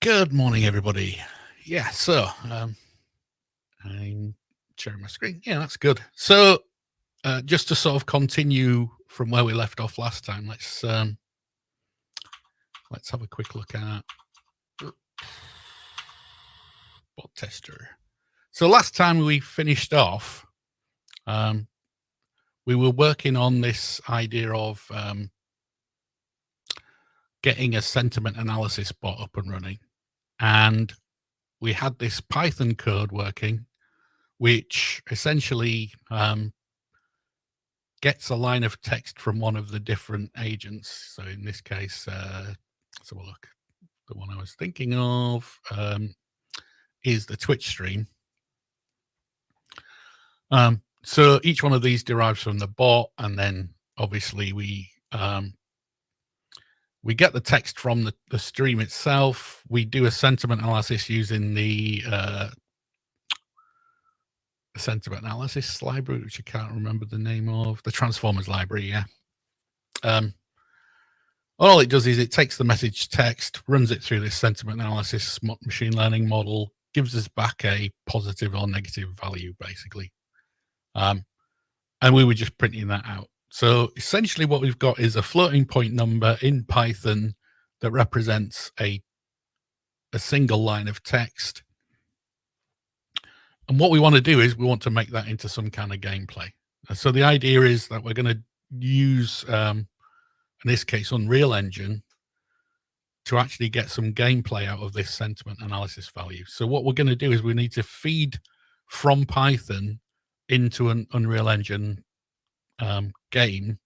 Good morning, everybody. Yeah, so I'm sharing my screen. Yeah, that's good. So just to sort of continue from where we left off last time, let's have a quick look at bot tester. So last time we finished off, we were working on this idea of getting a sentiment analysis bot up and running, and we had this Python code working, which essentially gets a line of text from one of the different agents. So in this case, let's have a look. The one I was thinking of is the Twitch stream. So each one of these derives from the bot, and then obviously we get the text from the stream itself. We do a sentiment analysis using the sentiment analysis library, which I can't remember the name of, the transformers library. Yeah. All it does is it takes the message text, runs it through this sentiment analysis machine learning model, gives us back a positive or negative value, basically. And we were just printing that out. So essentially what we've got is a floating point number in Python that represents a single line of text. And what we want to do is we want to make that into some kind of gameplay. So the idea is that we're going to use, in this case, Unreal Engine to actually get some gameplay out of this sentiment analysis value. So what we're going to do is we need to feed from Python into an Unreal Engine game.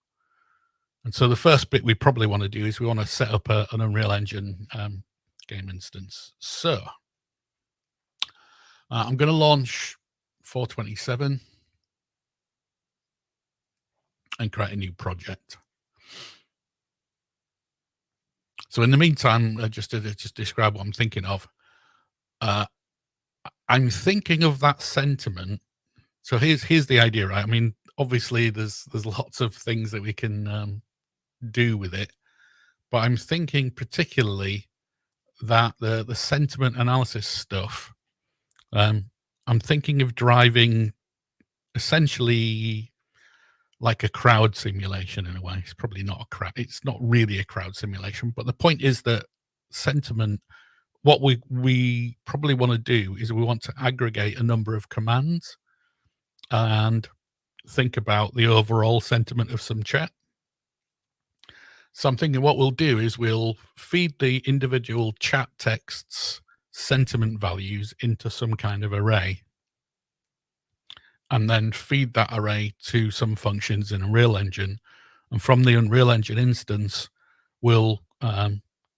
And so the first bit we probably want to do is we want to set up an Unreal Engine game instance. So I'm going to launch 427 and create a new project. So in the meantime, just to describe what I'm thinking of, I'm thinking of that sentiment. So here's the idea, right? I mean, obviously there's lots of things that we can do with it, but I'm thinking particularly that the sentiment analysis stuff, I'm thinking of driving essentially like a crowd simulation in a way. It's probably not a crowd. It's not really a crowd simulation, but the point is that sentiment, what we probably want to do is we want to aggregate a number of commands and think about the overall sentiment of some chat. So I'm thinking what we'll do is we'll feed the individual chat texts sentiment values into some kind of array, and then feed that array to some functions in Unreal Engine. And from the Unreal Engine instance, we'll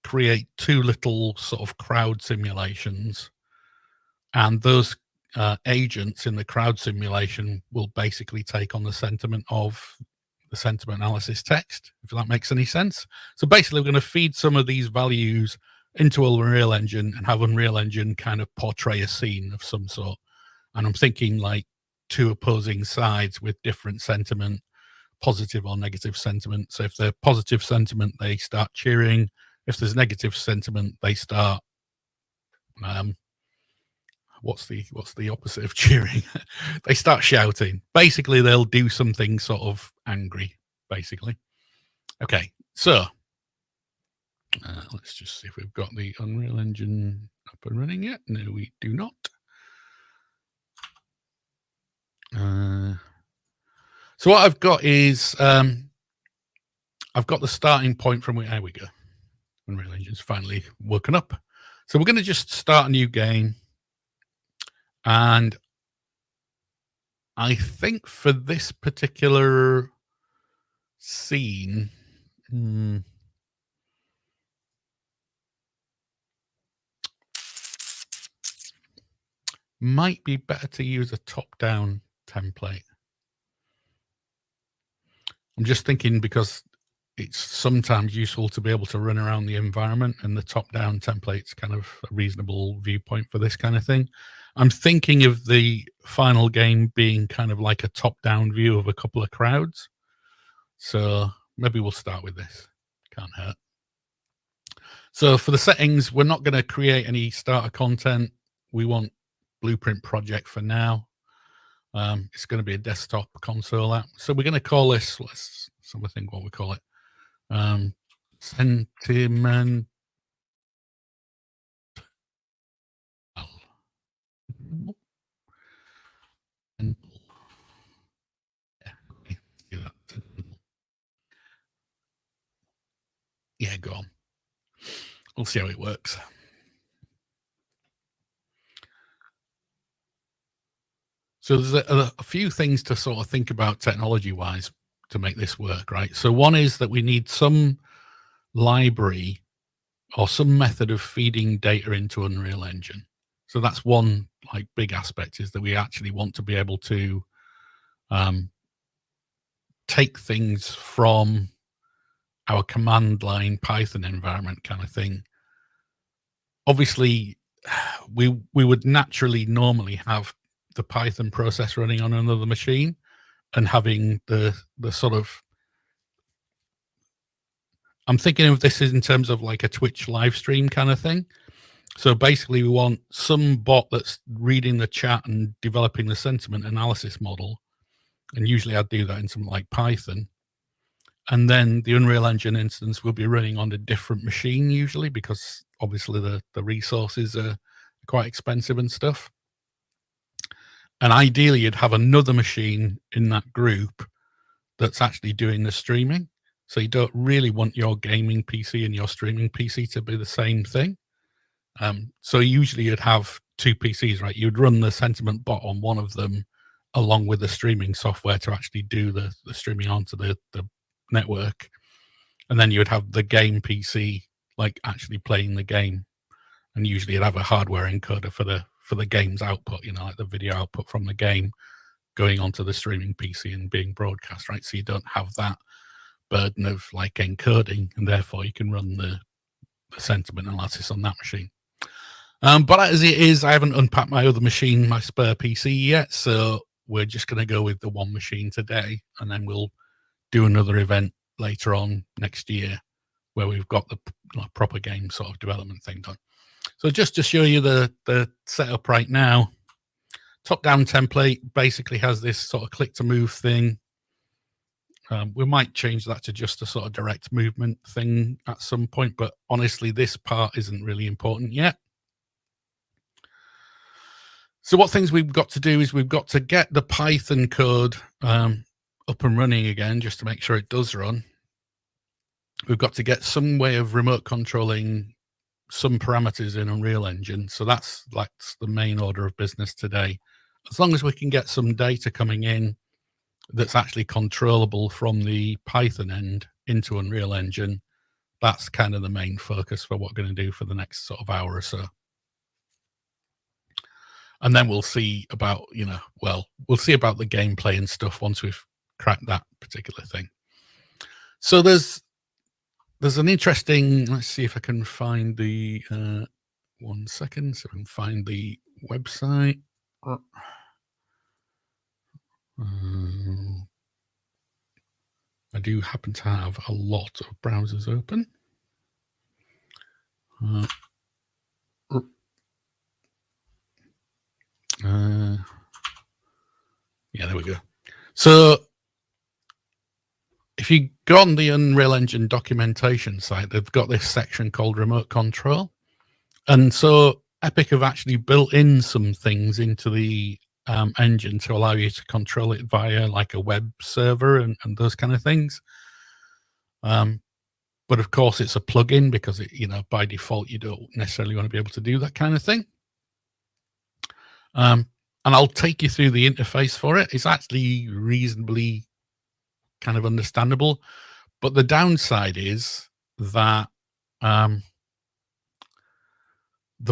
create two little sort of crowd simulations. And those agents in the crowd simulation will basically take on the sentiment of the sentiment analysis text, if that makes any sense. So basically, we're going to feed some of these values into Unreal Engine and have Unreal Engine kind of portray a scene of some sort. And I'm thinking like two opposing sides with different sentiment, positive or negative sentiment. So if they're positive sentiment, they start cheering. If there's negative sentiment, they start what's the opposite of cheering? They start shouting. Basically, they'll do something sort of angry, basically. Okay, so let's just see if we've got the Unreal Engine up and running yet. No, we do not. So what I've got is I've got the starting point from where, there we go. Unreal Engine's finally woken up. So we're going to just start a new game. And I think for this particular scene, might be better to use a top-down template. I'm just thinking because it's sometimes useful to be able to run around the environment, and the top-down template's kind of a reasonable viewpoint for this kind of thing. I'm thinking of the final game being kind of like a top-down view of a couple of crowds. So maybe we'll start with this. Can't hurt. So for the settings, we're not going to create any starter content. We want Blueprint project for now. It's going to be a desktop console app. So we're going to call this, let's think what we call it. Sentiment. And yeah, okay, do that. Yeah, go on. We'll see how it works. So there's a few things to sort of think about technology-wise to make this work, right? So one is that we need some library or some method of feeding data into Unreal Engine. So that's one like big aspect, is that we actually want to be able to take things from our command line Python environment kind of thing. Obviously, we would naturally normally have the Python process running on another machine and having the sort of, I'm thinking of this in terms of like a Twitch live stream kind of thing. So basically we want some bot that's reading the chat and developing the sentiment analysis model. And usually I'd do that in something like Python. And then the Unreal Engine instance will be running on a different machine usually, because obviously the resources are quite expensive and stuff. And ideally you'd have another machine in that group that's actually doing the streaming. So you don't really want your gaming PC and your streaming PC to be the same thing. So usually you'd have two PCs, right? You'd run the sentiment bot on one of them along with the streaming software to actually do the streaming onto the network. And then you would have the game PC like actually playing the game. And usually you'd have a hardware encoder for the game's output, you know, like the video output from the game going onto the streaming PC and being broadcast, right? So you don't have that burden of like encoding, and therefore you can run the sentiment analysis on that machine. But as it is, I haven't unpacked my other machine, my spare PC yet, so we're just going to go with the one machine today, and then we'll do another event later on next year where we've got the proper game sort of development thing done. So just to show you the setup right now, top-down template basically has this sort of click to move thing. We might change that to just a sort of direct movement thing at some point, but honestly, this part isn't really important yet. So what things we've got to do is we've got to get the Python code up and running again, just to make sure it does run. We've got to get some way of remote controlling some parameters in Unreal Engine. So that's the main order of business today. As long as we can get some data coming in that's actually controllable from the Python end into Unreal Engine, that's kind of the main focus for what we're going to do for the next sort of hour or so. And then we'll see about, we'll see about the gameplay and stuff once we've cracked that particular thing. So there's an interesting, let's see if I can find the, 1 second, so I can find the website. I do happen to have a lot of browsers open. Yeah, there we go. So if you go on the Unreal Engine documentation site, they've got this section called Remote Control. And so Epic have actually built in some things into the engine to allow you to control it via like a web server and those kind of things. But of course, it's a plugin because it, by default, you don't necessarily want to be able to do that kind of thing. And I'll take you through the interface for it. It's actually reasonably kind of understandable, but the downside is that the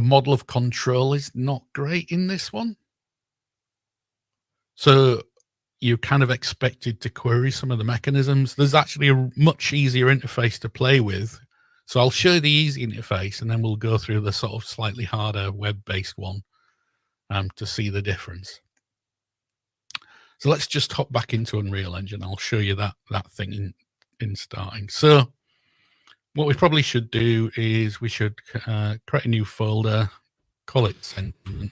model of control is not great in this one. So you're kind of expected to query some of the mechanisms. There's actually a much easier interface to play with. So I'll show you the easy interface, and then we'll go through the sort of slightly harder web-based one to see the difference. So let's just hop back into Unreal Engine. I'll show you that thing in starting. So What we probably should do is we should create a new folder, call it sentiment.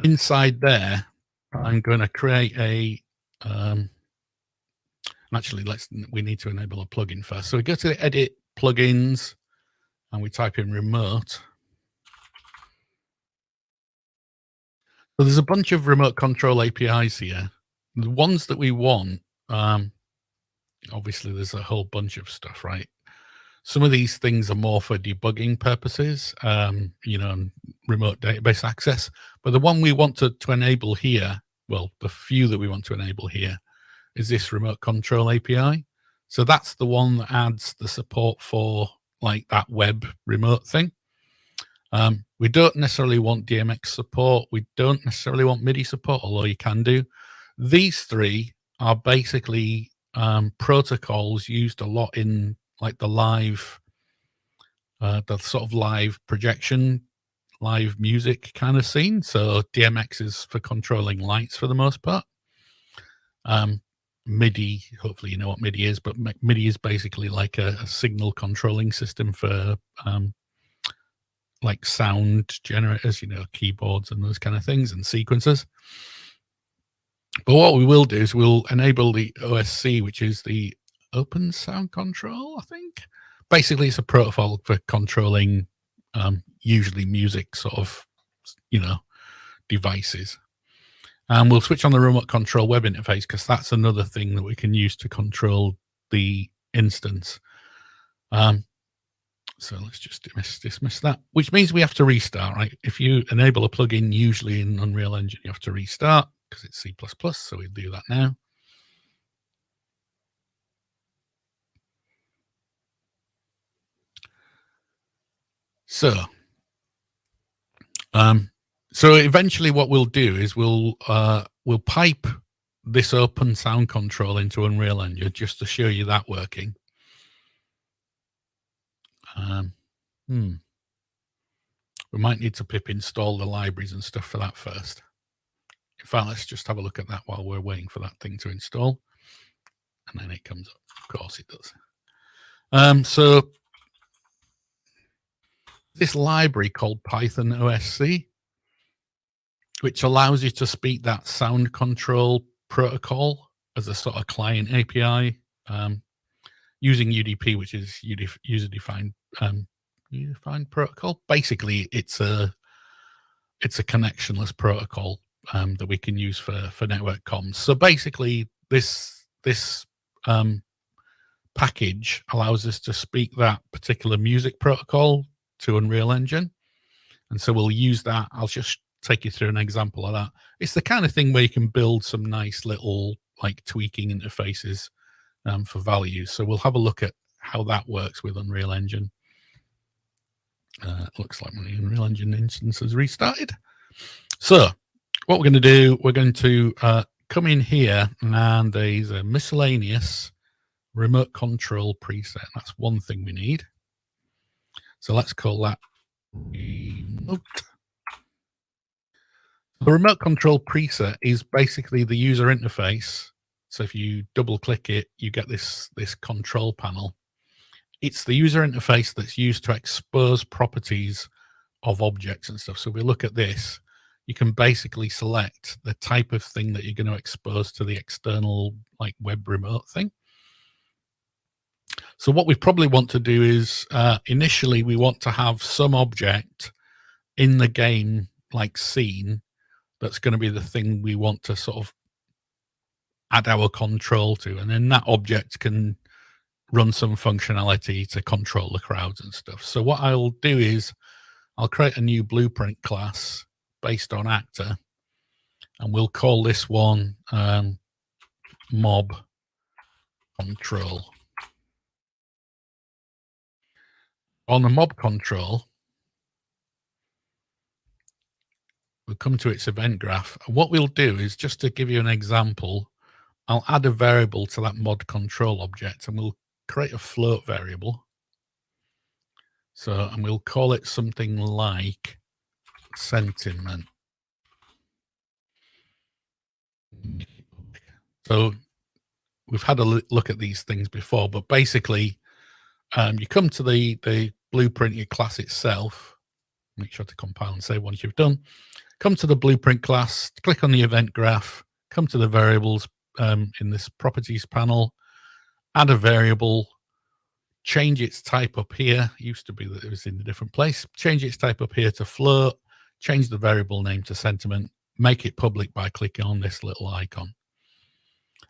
Inside there, I'm going to create a actually, we need to enable a plugin first. So we go to the edit plugins and we type in remote. So there's a bunch of remote control APIs here. The ones that we want, obviously there's a whole bunch of stuff, right? Some of these things are more for debugging purposes, remote database access. But the one we want to enable here, well, the few that we want to enable here, is this remote control API. So that's the one that adds the support for like that web remote thing. We don't necessarily want DMX support. We don't necessarily want MIDI support, although you can do. These three are basically protocols used a lot in like the sort of live projection, live music kind of scene. So DMX is for controlling lights for the most part. MIDI, hopefully you know what MIDI is, but MIDI is basically like a signal controlling system for like sound generators, keyboards and those kind of things and sequencers. But what we will do is we'll enable the OSC, which is the Open Sound Control, I think. Basically, it's a protocol for controlling usually music sort of, devices. And we'll switch on the remote control web interface because that's another thing that we can use to control the instance. So let's just dismiss that, which means we have to restart, right? If you enable a plugin, usually in Unreal Engine, you have to restart because it's C++. So we'll do that now. So eventually what we'll do is we'll pipe this open sound control into Unreal Engine just to show you that working. We might need to pip install the libraries and stuff for that first. In fact, let's just have a look at that while we're waiting for that thing to install. And then it comes up. Of course it does. So this library called Python OSC, which allows you to speak that sound control protocol as a sort of client API using UDP, which is user-defined protocol. Basically, it's a connectionless protocol that we can use for network comms. So basically, this package allows us to speak that particular music protocol to Unreal Engine. And so we'll use that. I'll just take you through an example of that. It's the kind of thing where you can build some nice little like tweaking interfaces for values. So we'll have a look at how that works with Unreal Engine. Looks like my Unreal Engine instance has restarted. So what we're going to do, we're going to come in here, and there's a miscellaneous remote control preset. That's one thing we need. So let's call that remote. The remote control preset is basically the user interface. So if you double click it, you get this control panel. It's the user interface that's used to expose properties of objects and stuff. So if we look at this, you can basically select the type of thing that you're going to expose to the external like web remote thing. So what we probably want to do is initially we want to have some object in the game like scene that's going to be the thing we want to sort of add our control to. And then that object can run some functionality to control the crowds and stuff. So what I'll do is I'll create a new blueprint class based on actor, and we'll call this one MobControl. On the MobControl, we'll come to its event graph. And what we'll do is, just to give you an example, I'll add a variable to that mod control object, and we'll create a float variable. So, and we'll call it something like sentiment. So we've had a look at these things before, but basically, you come to the blueprint your class itself. Make sure to compile and save once you've done. Come to the blueprint class, click on the event graph, come to the variables in this properties panel, add a variable, change its type up here. It used to be that it was in a different place. Change its type up here to float, change the variable name to sentiment, make it public by clicking on this little icon.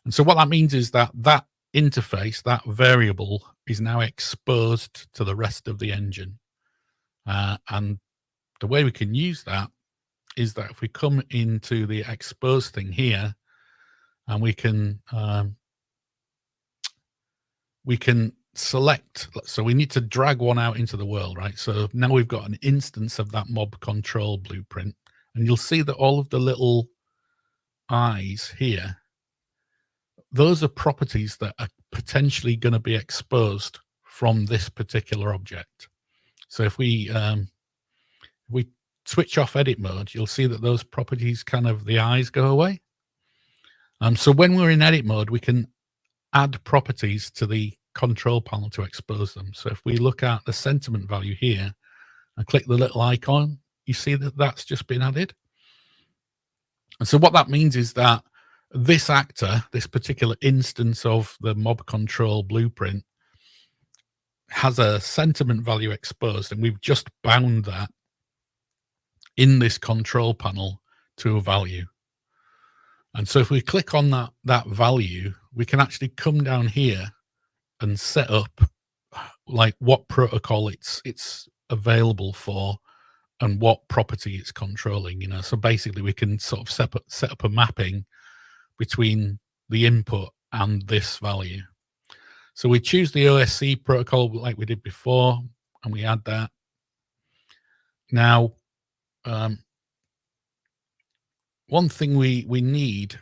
And so what that means is that that interface, that variable, is now exposed to the rest of the engine. And the way we can use that is that if we come into the expose thing here, and we can select, so we need to drag one out into the world, right? So now we've got an instance of that MobControl blueprint, and you'll see that all of the little eyes here, those are properties that are potentially going to be exposed from this particular object. So if we switch off edit mode, you'll see that those properties, kind of the eyes, go away. So when we're in edit mode, we can add properties to the control panel to expose them. So if we look at the sentiment value here and click the little icon, you see that that's just been added. And so what that means is that this actor, this particular instance of the MobControl blueprint, has a sentiment value exposed, and we've just bound that in this control panel to a value. And so if we click on that value, we can actually come down here and set up like what protocol it's available for and what property it's controlling, you know. So basically we can sort of set up a mapping between the input and this value. So we choose the OSC protocol like we did before, and we add that. Now, one thing we need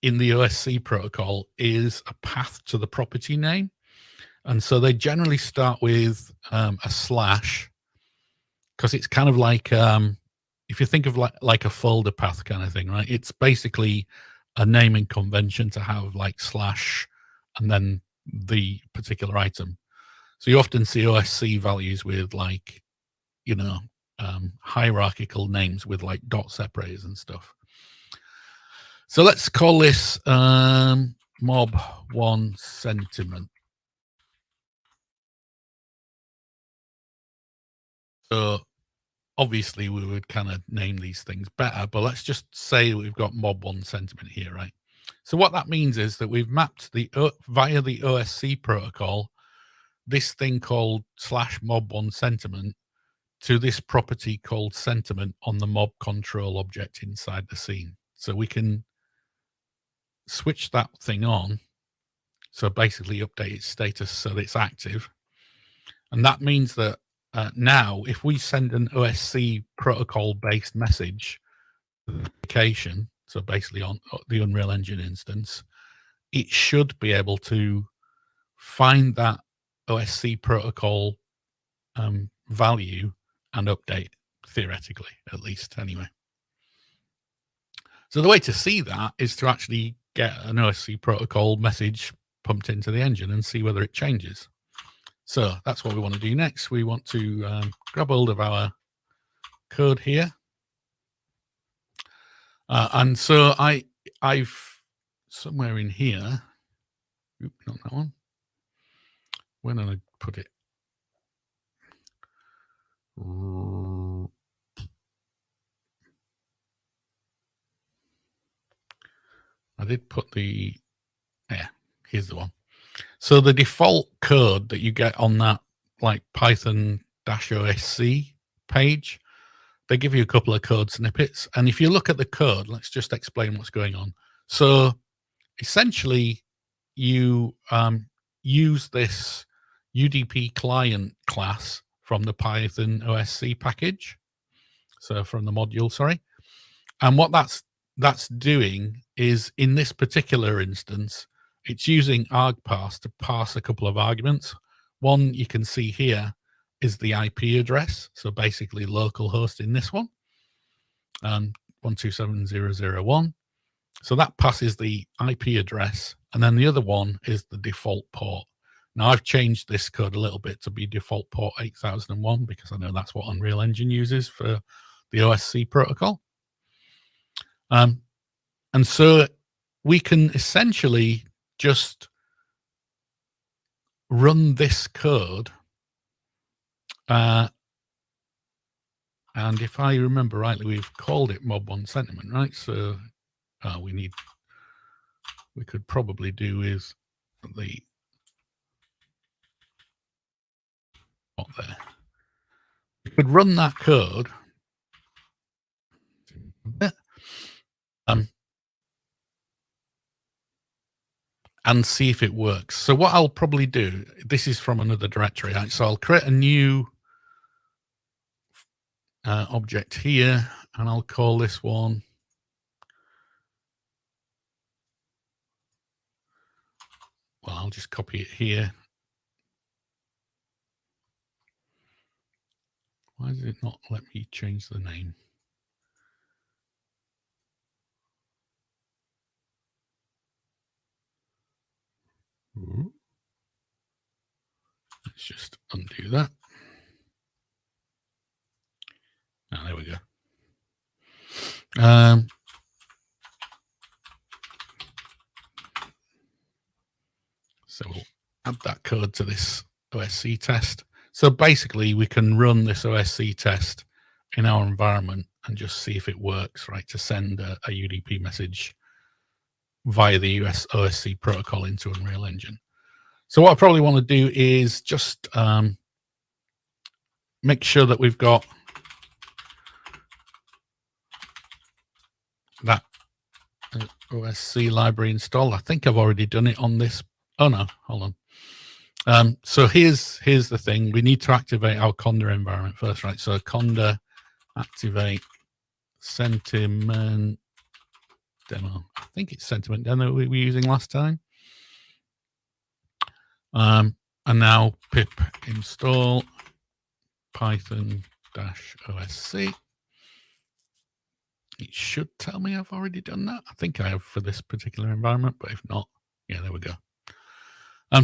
in the OSC protocol is a path to the property name. And so they generally start with a slash, because it's kind of like, if you think of like a folder path kind of thing, right? It's basically a naming convention to have like slash and then the particular item. So you often see OSC values with like, you know, hierarchical names with like dot separators and stuff. So let's call this mob1 sentiment. So obviously we would kind of name these things better, but let's just say we've got mob1 sentiment here, right? So what that means is that we've mapped via the OSC protocol, this thing called /mob1 sentiment to this property called sentiment on the MobControl object inside the scene. So we can switch that thing on. So basically update its status so that it's active. And that means that now if we send an OSC protocol based message to the application, so basically on the Unreal Engine instance, it should be able to find that OSC protocol value and update, theoretically, at least anyway. So the way to see that is to actually get an OSC protocol message pumped into the engine and see whether it changes. So that's what we want to do next. We want to grab hold of our code here. And so I've somewhere in here, not that one. Where did I put it? I did put the, yeah, here's the one. So the default code that you get on that like Python-OSC page, they give you a couple of code snippets. And if you look at the code, let's just explain what's going on. So essentially you use this UDP client class from the Python-OSC package. So from the module, sorry. And what that's doing is, in this particular instance, it's using argparse to parse a couple of arguments. One you can see here is the IP address. So basically localhost in this one, 127.0.0.1. So that passes the IP address and then the other one is the default port. Now I've changed this code a little bit to be default port 8001 because I know that's what Unreal Engine uses for the OSC protocol. And so we can essentially just run this code. And if I remember rightly, we've called it mob1 sentiment, right? So we could probably do with the there. We could run that code. And see if it works. So what I'll probably do, this is from another directory, right? So I'll create a new object here, and I'll call this one well, I'll just copy it here. Why does it not let me change the name? Ooh. Let's just undo that. Ah, there we go. So we'll add that code to this OSC test. So basically, we can run this OSC test in our environment and just see if it works, right, to send a UDP message via the US OSC protocol into Unreal Engine. So what I probably want to do is just make sure that we've got that OSC library installed. I think I've already done it on this. Oh no, hold on. So here's the thing. We need to activate our Conda environment first, right? So Conda activate sentiment demo. I think it's sentiment demo we were using last time. And now pip install python-osc. It should tell me I've already done that. I think I have for this particular environment, but if not, yeah, there we go.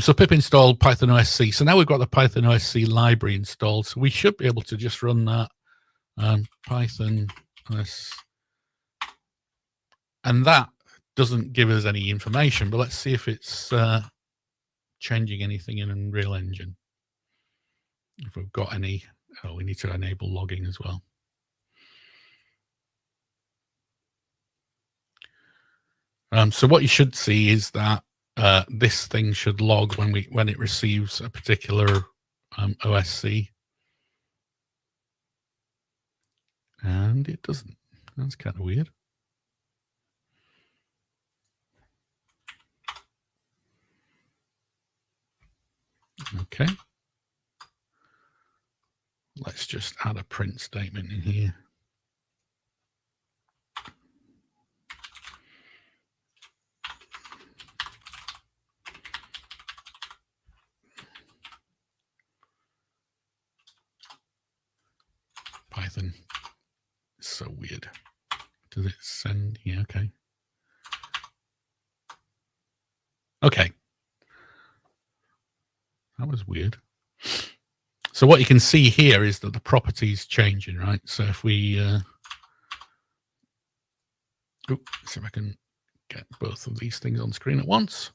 So pip install python-osc. So now we've got the python-osc library installed. So we should be able to just run that python-osc. And that doesn't give us any information, but let's see if it's changing anything in Unreal Engine. If we've got any, we need to enable logging as well. So what you should see is that this thing should log when it receives a particular OSC, and it doesn't. That's kind of weird. Okay. Let's just add a print statement in here. Python. It's so weird. Does it send? Yeah, okay. Okay. That was weird. So what you can see here is that the properties changing, right? So if we, see if I can get both of these things on screen at once.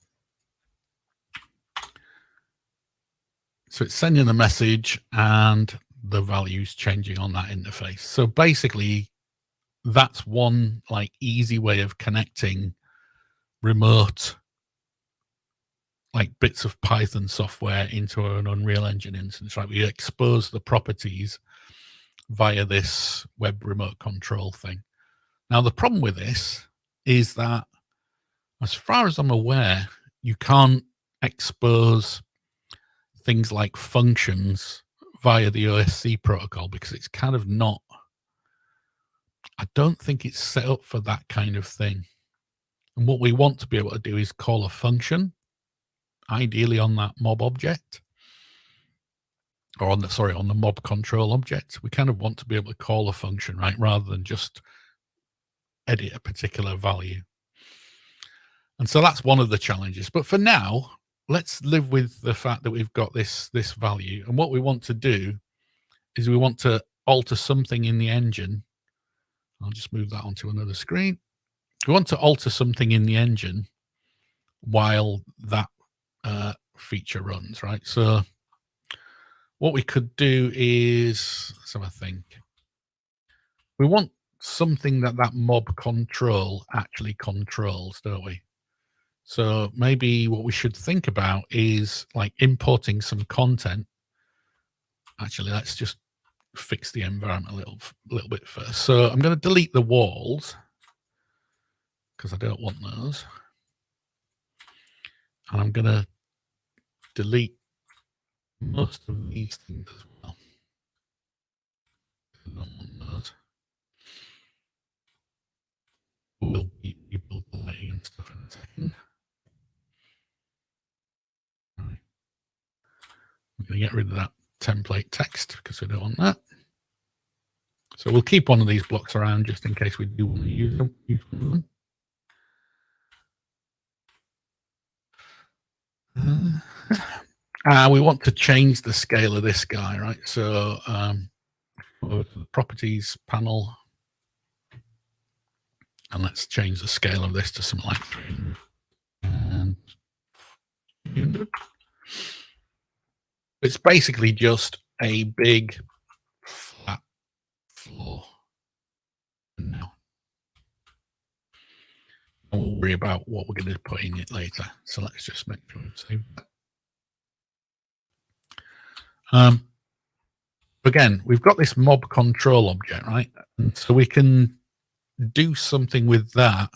So it's sending the message and the values changing on that interface. So basically, that's one like easy way of connecting remote like bits of Python software into an Unreal Engine instance, right? We expose the properties via this web remote control thing. Now, the problem with this is that, as far as I'm aware, you can't expose things like functions via the OSC protocol because it's kind of not, I don't think it's set up for that kind of thing. And what we want to be able to do is call a function, ideally on that mob object, or on the MobControl object. We kind of want to be able to call a function, right, rather than just edit a particular value. And so that's one of the challenges. But for now, let's live with the fact that we've got this value. And what we want to do is we want to alter something in the engine. I'll just move that onto another screen. We want to alter something in the engine while that feature runs, right? So what we could do is, let's have a think. We want something that mob control actually controls, don't we? So maybe what we should think about is like importing some content. Actually, let's just fix the environment a little bit first. So I'm going to delete the walls because I don't want those. And I'm going to delete most of these things as well. I don't want those. We'll be people playing and stuff in a second. Right. I'm going to get rid of that template text because we don't want that. So we'll keep one of these blocks around just in case we do want to use them. We want to change the scale of this guy, right? So over to the properties panel, and let's change the scale of this to something like 300 and 300. It's basically just a big flat floor. Now, we'll worry about what we're going to put in it later. So let's just make sure we save that. Again, we've got this mob control object, right? And so we can do something with that.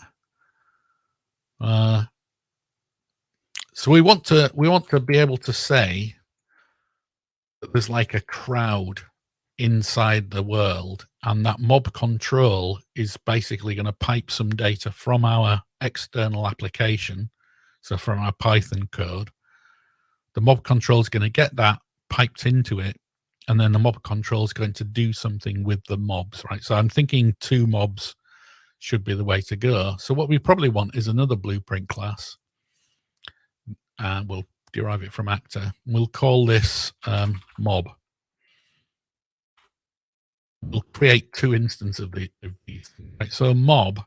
So we want to be able to say that there's like a crowd inside the world, and that mob control is basically going to pipe some data from our external application. So from our Python code, the mob control is going to get that piped into it, and then the mob control is going to do something with the mobs, right? So I'm thinking 2 mobs should be the way to go. So what we probably want is another blueprint class, and we'll derive it from actor. We'll call this mob. We'll create 2 instances of these things, right? So mob,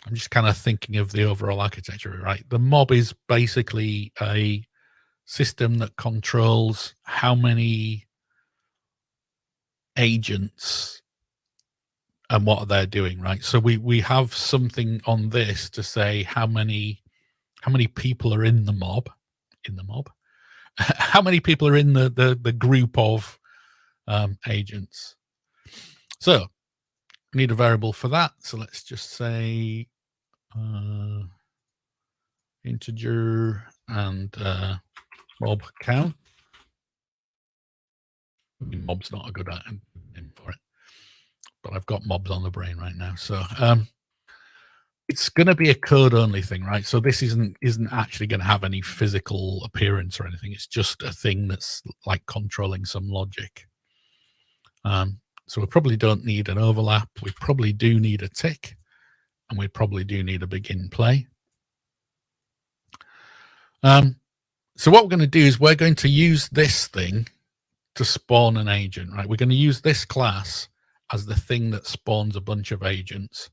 I'm just kind of thinking of the overall architecture, right? The mob is basically a system that controls how many agents and what they're doing, right? So we have something on this to say how many people are in the mob, how many people are in the group of agents. So we need a variable for that. So let's just say integer and mob count. Mob's not a good name for it, but I've got mobs on the brain right now. So it's going to be a code only thing, right? So this isn't actually going to have any physical appearance or anything. It's just a thing that's like controlling some logic. So we probably don't need an overlap. We probably do need a tick, and we probably do need a begin play. So what we're going to do is we're going to use this thing to spawn an agent, right? We're going to use this class as the thing that spawns a bunch of agents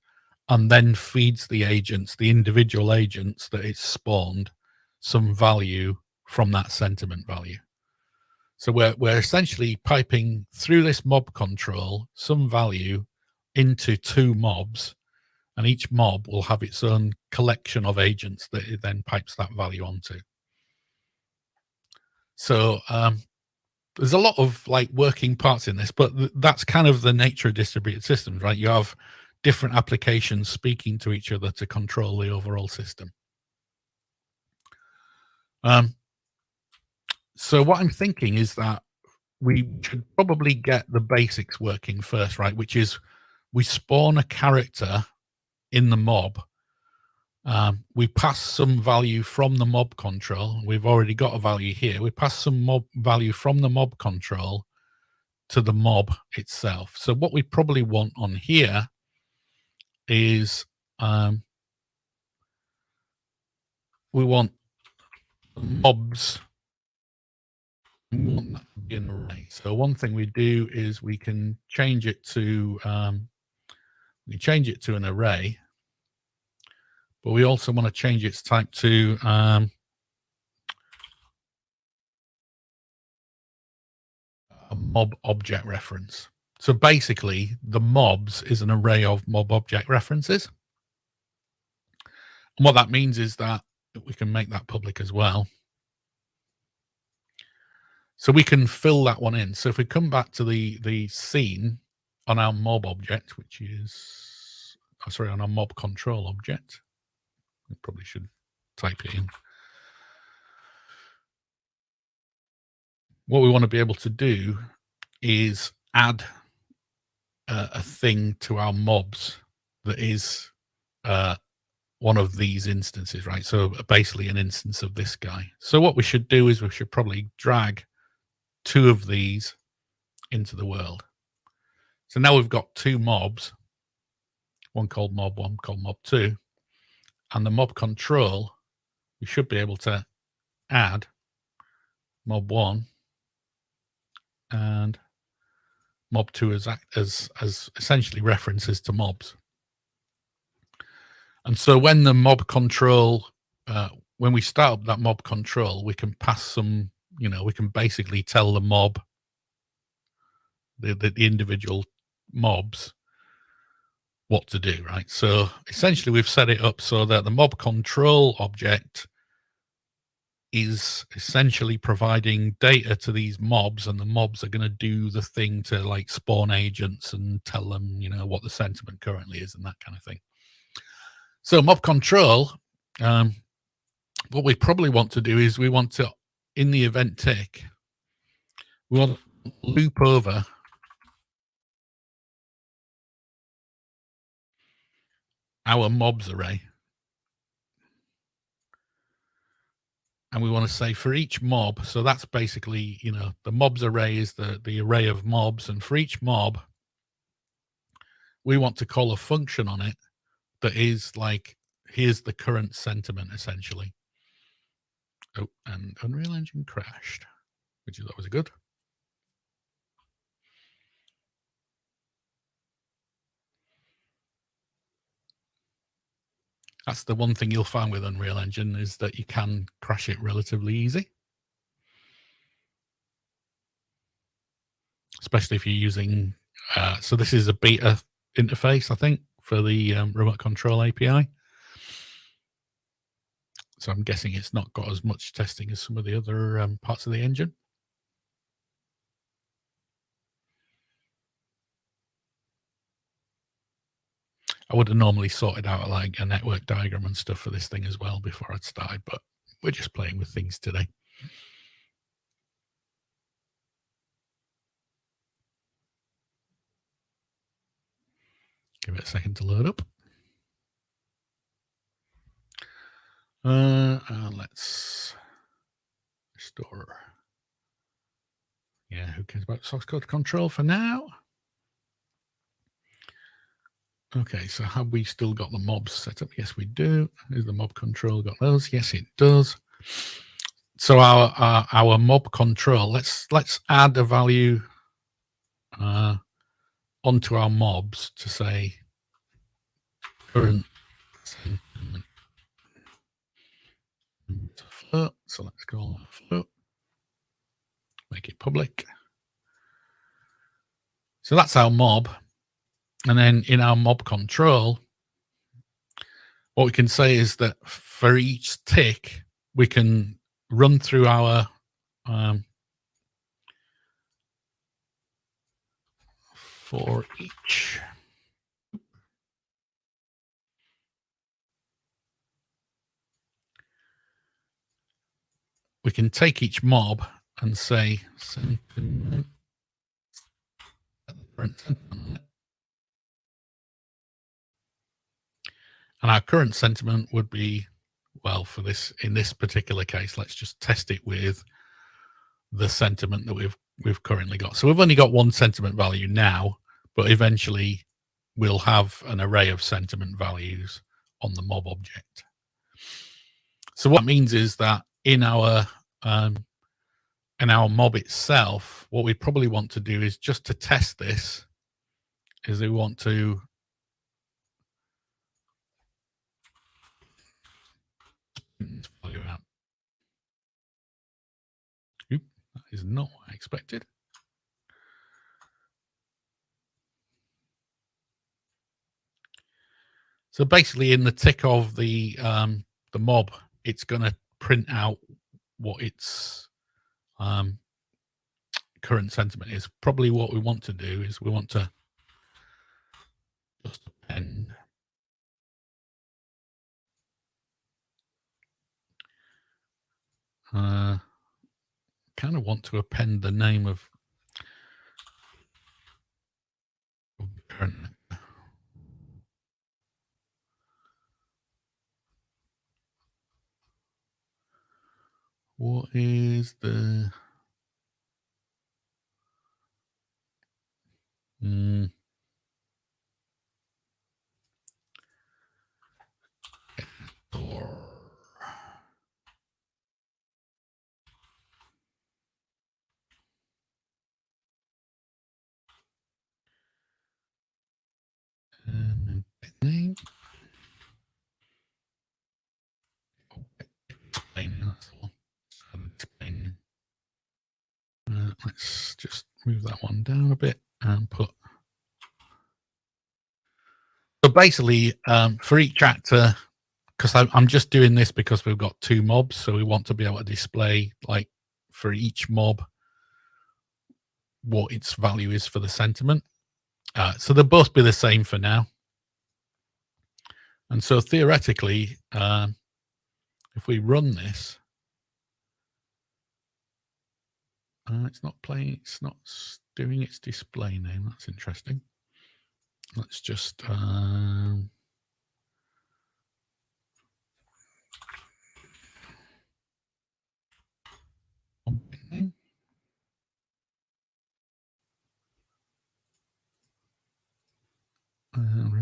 and then feeds the agents, the individual agents that it's spawned, some value from that sentiment value. So we're essentially piping through this mob control some value into 2 mobs, and each mob will have its own collection of agents that it then pipes that value onto. So there's a lot of like working parts in this, but that's kind of the nature of distributed systems, right? You have different applications speaking to each other to control the overall system. So what I'm thinking is that we should probably get the basics working first, right? Which is we spawn a character in the mob. We pass some value from the mob control. We've already got a value here. We pass some mob value from the mob control to the mob itself. So what we probably want on here is we want mobs. We want that to be an array. So one thing we do is we can change it to an array, but we also want to change its type to a mob object reference. So basically, the mobs is an array of mob object references. And what that means is that we can make that public as well. So we can fill that one in. So if we come back to the scene on our mob object, which is, on our mob control object, we probably should type it in. What we want to be able to do is add a thing to our mobs that is one of these instances, right? So basically an instance of this guy. So what we should do is we should probably drag 2 of these into the world. So now we've got 2 mobs, one called mob 1, called mob 2, and the mob control, we should be able to add mob 1 and mob 2 as essentially references to mobs. And so when the mob control, when we start up that mob control, we can pass some, we can basically tell the mob, the individual mobs, what to do, right? So essentially we've set it up so that the mob control object is essentially providing data to these mobs, and the mobs are going to do the thing to like spawn agents and tell them, what the sentiment currently is and that kind of thing. So mob control, what we probably want to do is we want to, in the event tick, we want to loop over our mobs array. And we want to say for each mob, so that's basically, the mobs array is the array of mobs. And for each mob, we want to call a function on it that is like, here's the current sentiment, essentially. Oh, and Unreal Engine crashed, which is always good. That's the one thing you'll find with Unreal Engine, is that you can crash it relatively easy. Especially if you're using, so this is a beta interface, I think, for the remote control API. So I'm guessing it's not got as much testing as some of the other parts of the engine. I would have normally sorted out like a network diagram and stuff for this thing as well before I'd started, but we're just playing with things today. Give it a second to load up. Let's restore. Yeah, who cares about source code control for now? Okay, so have we still got the mobs set up? Yes, we do. Is the mob control got those? Yes, it does. So our mob control, let's add a value onto our mobs to say current sentiment float. So let's call that float. Make it public. So that's our mob. And then in our mob control, what we can say is that for each tick, we can run through our for each. We can take each mob and say sentiment. And our current sentiment would be, well, for this, in this particular case, let's just test it with the sentiment that we've currently got. So we've only got one sentiment value now, but eventually we'll have an array of sentiment values on the mob object. So what it means is that um, in our mob itself, what we probably want to do is just to test this, is we want to Oop, that is not what I expected. So basically, in the tick of the mob, it's going to print out what its um, current sentiment is. Probably what we want to do is we want to just append kind of want to append the name of the current. What is the or name? Explain. That's the one. Explain. Let's just move that one down a bit and put. So basically, for each actor, because I'm just doing this because we've got two mobs, so we want to be able to display, like, for each mob what its value is for the sentiment. So they'll both be the same for now. And so theoretically, if we run this, it's not playing, it's not doing its display name. That's interesting. Let's just run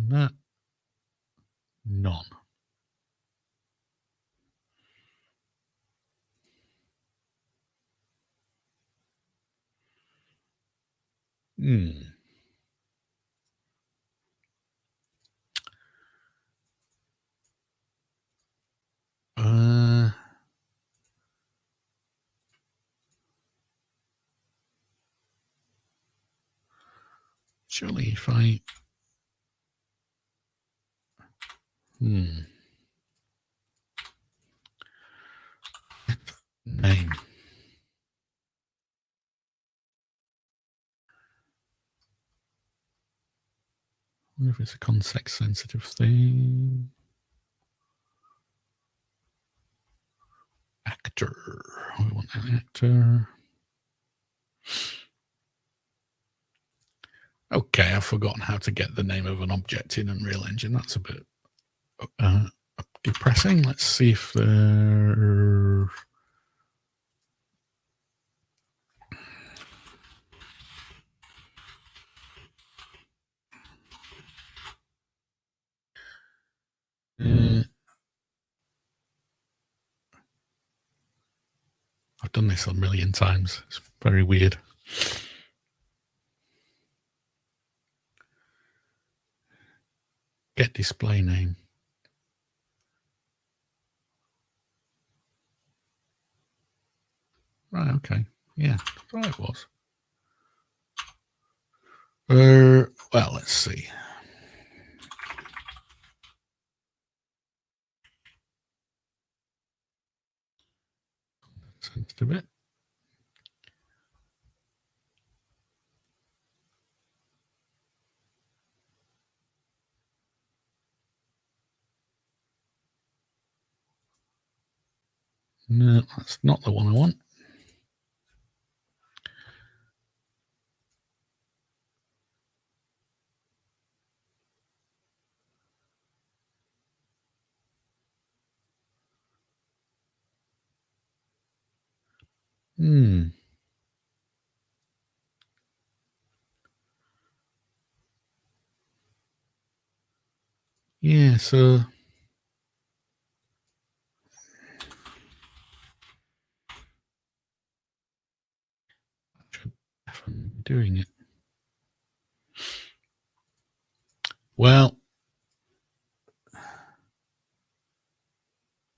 that. None. Surely if I name. I wonder if it's a context sensitive thing. Actor. We want an actor. Okay, I've forgotten how to get the name of an object in Unreal Engine. That's a bit depressing. Let's see if there. I've done this a million times. It's very weird. Get display name. Right, okay. Yeah, that's right it was. Well, let's see. Sensitive bit. No, that's not the one I want. Yeah, so doing it? Well,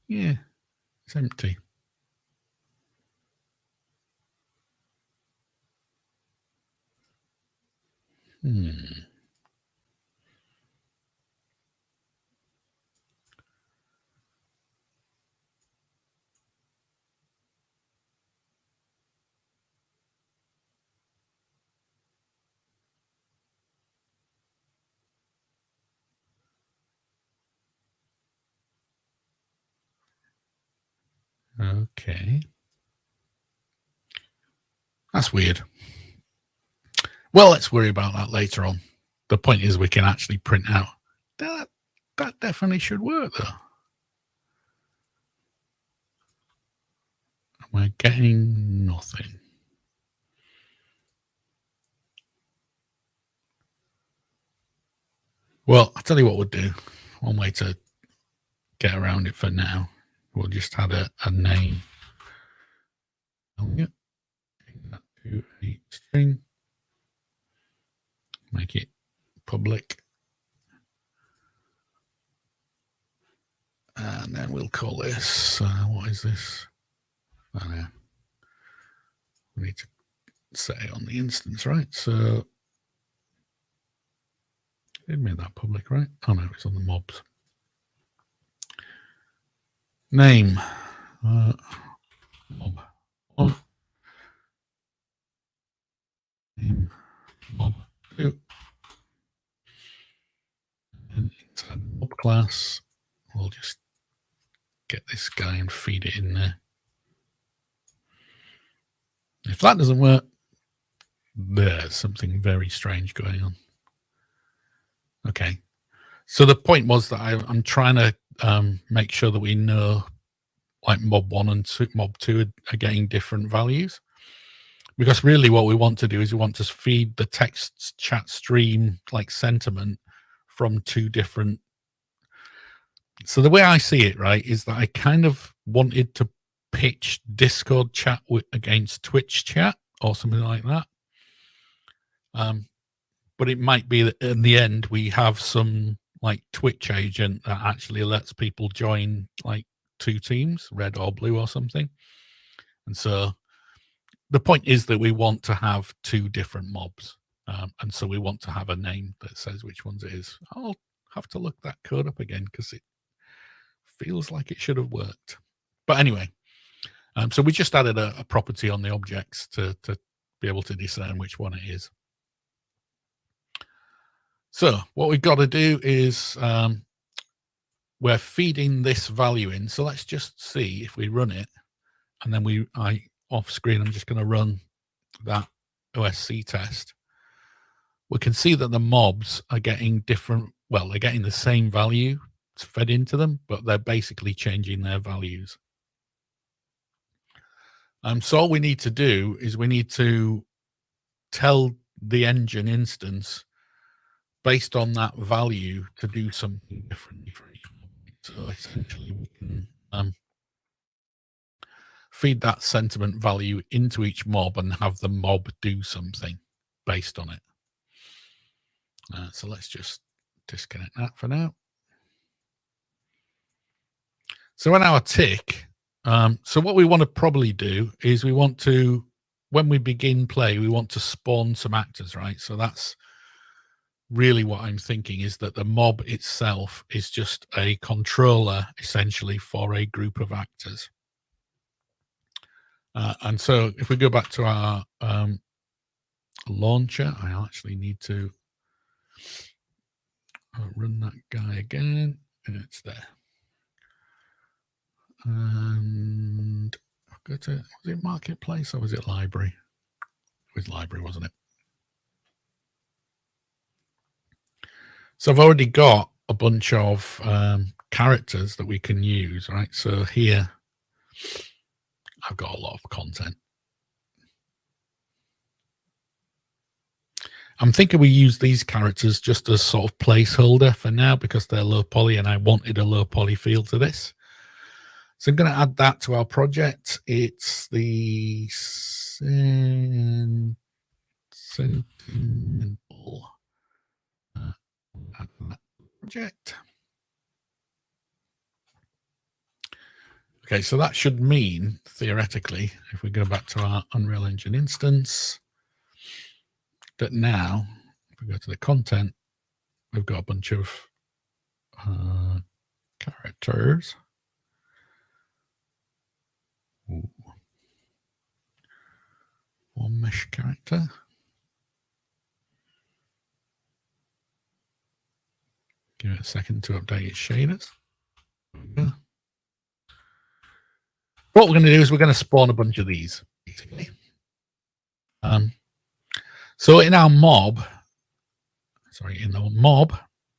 yeah, it's empty. Okay. That's weird. Well, let's worry about that later on. The point is we can actually print out. That definitely should work, though. We're getting nothing. Well, I'll tell you what we'll do. One way to get around it for now, we'll just add a name. Take that to a string. Make it public. And then we'll call this, what is this? Oh, yeah. We need to set it on the instance, right? So, it made that public, right? Oh no, it's on the mobs. Name. Mob. Name. Mob 2. And inside mob class, we'll just get this guy and feed it in there. If that doesn't work, there's something very strange going on. Okay. So the point was that I'm trying to make sure that we know like mob 1 and mob 2 are getting different values. Because really what we want to do is we want to feed the text chat stream like sentiment from 2 different. So the way I see it, right, is that I kind of wanted to pitch Discord chat against Twitch chat or something like that. But it might be that in the end we have some like Twitch agent that actually lets people join like 2 teams, red or blue or something. And so the point is that we want to have 2 different mobs. And so we want to have a name that says which ones it is. I'll have to look that code up again because it feels like it should have worked. But anyway, so we just added a property on the objects to be able to discern which one it is. So what we've got to do is we're feeding this value in. So let's just see if we run it. And then off screen, I'm just going to run that OSC test. We can see that the mobs are getting different. Well, they're getting the same value fed into them, but they're basically changing their values. So all we need to do is we need to tell the engine instance based on that value to do something differently for each mob. So essentially we can feed that sentiment value into each mob and have the mob do something based on it. So let's just disconnect that for now. So in our tick, so what we want to probably do is we want to, when we begin play, we want to spawn some actors, right? So that's really what I'm thinking, is that the mob itself is just a controller essentially for a group of actors. And so if we go back to our launcher, I actually need to run that guy again, and it's there. And I'll go to, was it marketplace or was it library? It was library, wasn't it? So I've already got a bunch of characters that we can use, right? So here I've got a lot of content. I'm thinking we use these characters just as sort of placeholder for now because they're low poly and I wanted a low poly feel to this. So I'm going to add that to our project. It's the Okay, so that should mean, theoretically, if we go back to our Unreal Engine instance, that now, if we go to the content, we've got a bunch of characters. Ooh. One mesh character. Give it a second to update its shaders. Yeah. What we're going to do is we're going to spawn a bunch of these, basically. So in our mob,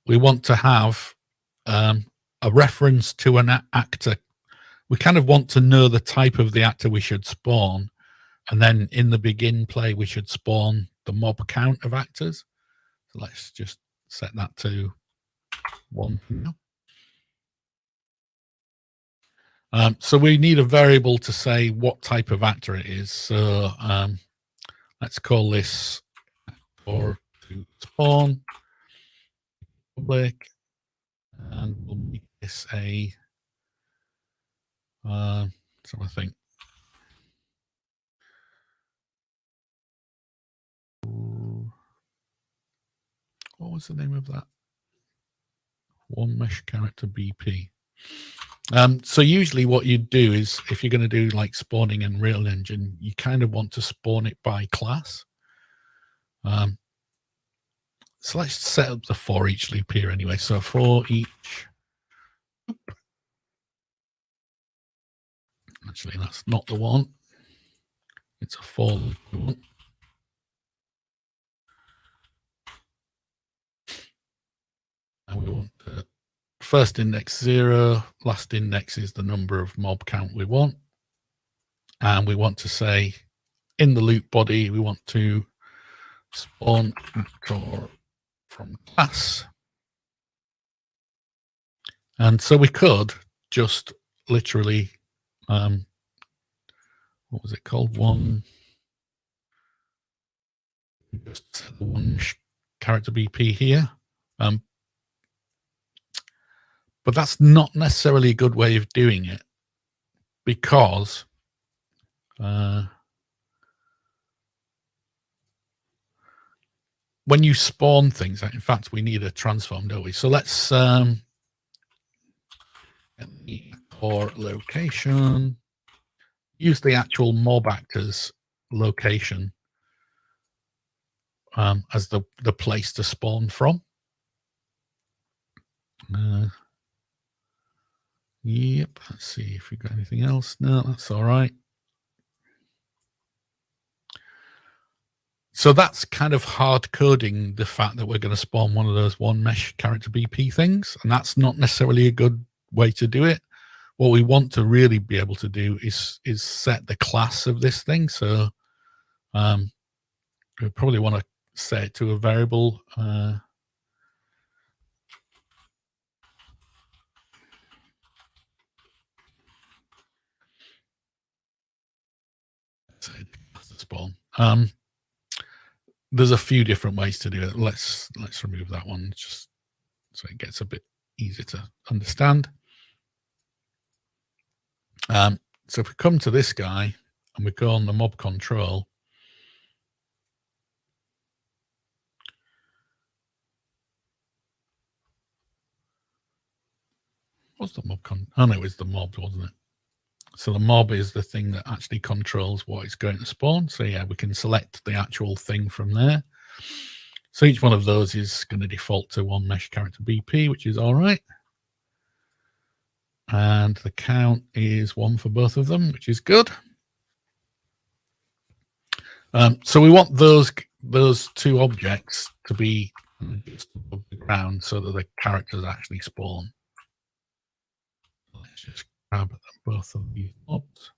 we want to have a reference to an actor. We kind of want to know the type of the actor we should spawn. And then in the begin play, we should spawn the mob count of actors. So let's just set that to 1. So we need a variable to say what type of actor it is. So let's call this or to spawn public, and we'll make this a so I think what was the name of that? One mesh character BP. So usually what you do is if you're going to do like spawning in Unreal Engine, you kind of want to spawn it by class. So let's set up the for each loop here anyway. So for each loop. Actually, that's not the one. It's a for loop we want. And we want the first index 0, last index is the number of mob count we want. And we want to say in the loop body, we want to spawn actor from class. And so we could just literally, what was it called? One character BP here. But that's not necessarily a good way of doing it because when you spawn things, in fact, we need a transform, don't we? So let's for location, use the actual mob actors location as the place to spawn from. Yep, let's see if we got anything else. No, that's all right. So that's kind of hard coding the fact that we're going to spawn one of those one mesh character BP things. And that's not necessarily a good way to do it. What we want to really be able to do is set the class of this thing. So we probably want to set it to a variable. Spawn. There's a few different ways to do it. Let's remove that one just so it gets a bit easier to understand. So if we come to this guy and we go on the MobControl, what's the MobCon? Oh no, it was the mob, wasn't it? So the mob is the thing that actually controls what it's going to spawn. So yeah, we can select the actual thing from there. So each one of those is going to default to one mesh character BP, which is all right. And the count is 1 for both of them, which is good. So we want those two objects to be just above the ground so that the characters actually spawn. Let's just grab both of these mobs.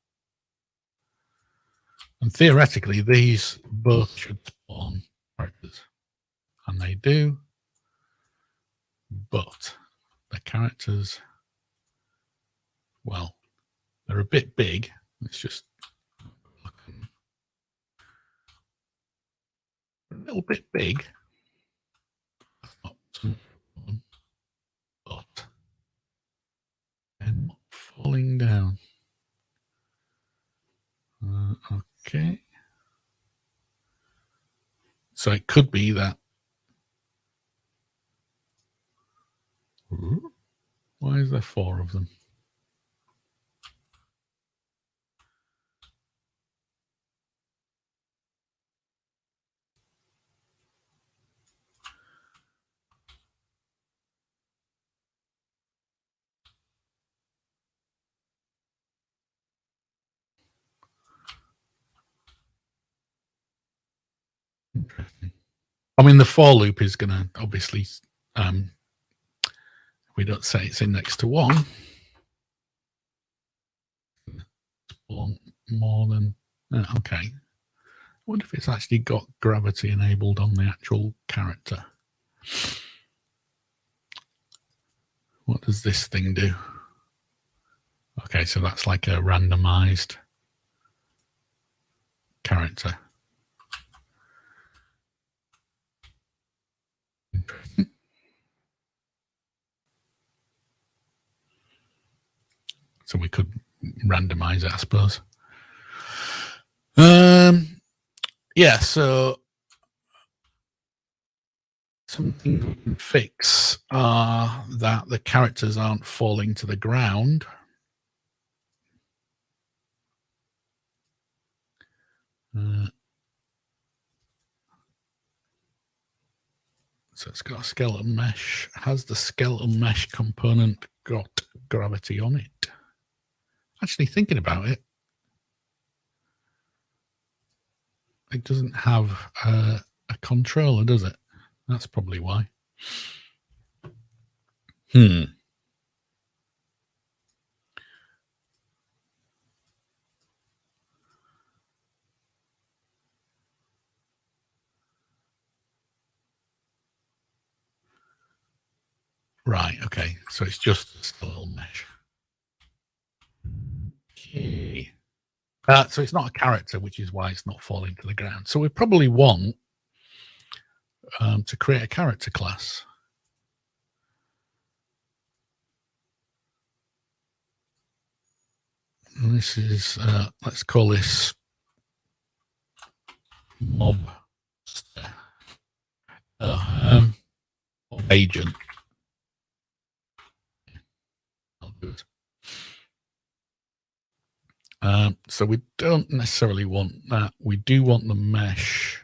And theoretically, these both should spawn characters. And they do. But the characters, well, they're a bit big. Let's just look. A little bit big. But they're not falling down. Okay. So it could be that. Why is there 4 of them? Interesting. I mean, the for loop is going to obviously, we don't say it's indexed to 1. More than, okay. I wonder if it's actually got gravity enabled on the actual character. What does this thing do? Okay, so that's like a randomized character. So we could randomize it, I suppose. Yeah, so something we can fix are that the characters aren't falling to the ground. So it's got a skeleton mesh. Has the skeleton mesh component got gravity on it? Actually, thinking about it, it doesn't have a controller, does it? That's probably why. Right, okay. So it's just a skeletal mesh. Okay. So it's not a character, which is why it's not falling to the ground. So we probably want to create a character class. And this is, let's call this mob agent. So we don't necessarily want that. We do want the mesh.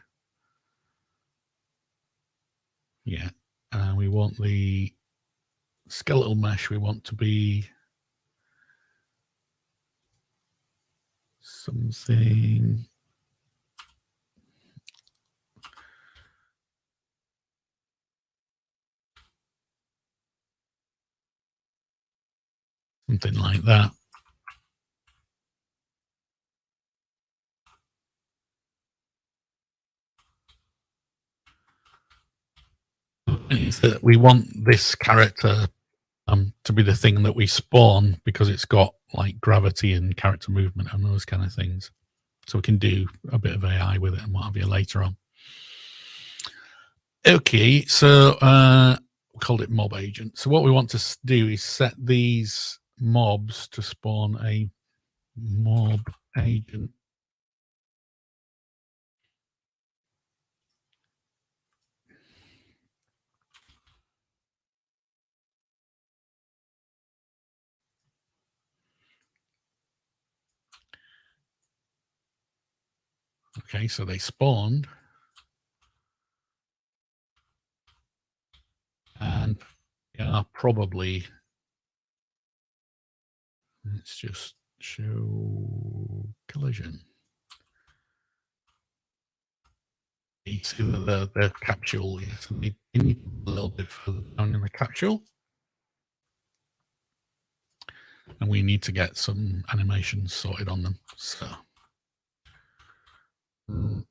Yeah. We want the skeletal mesh. We want to be something. Something like that. Is that we want this character to be the thing that we spawn because it's got like gravity and character movement and those kind of things. So we can do a bit of AI with it and what have you later on. Okay, so we called it mob agent. So what we want to do is set these mobs to spawn a mob agent. Okay, so they spawned. And probably, let's just show collision. You see the capsule is a little bit further down in the capsule. And we need to get some animations sorted on them. So down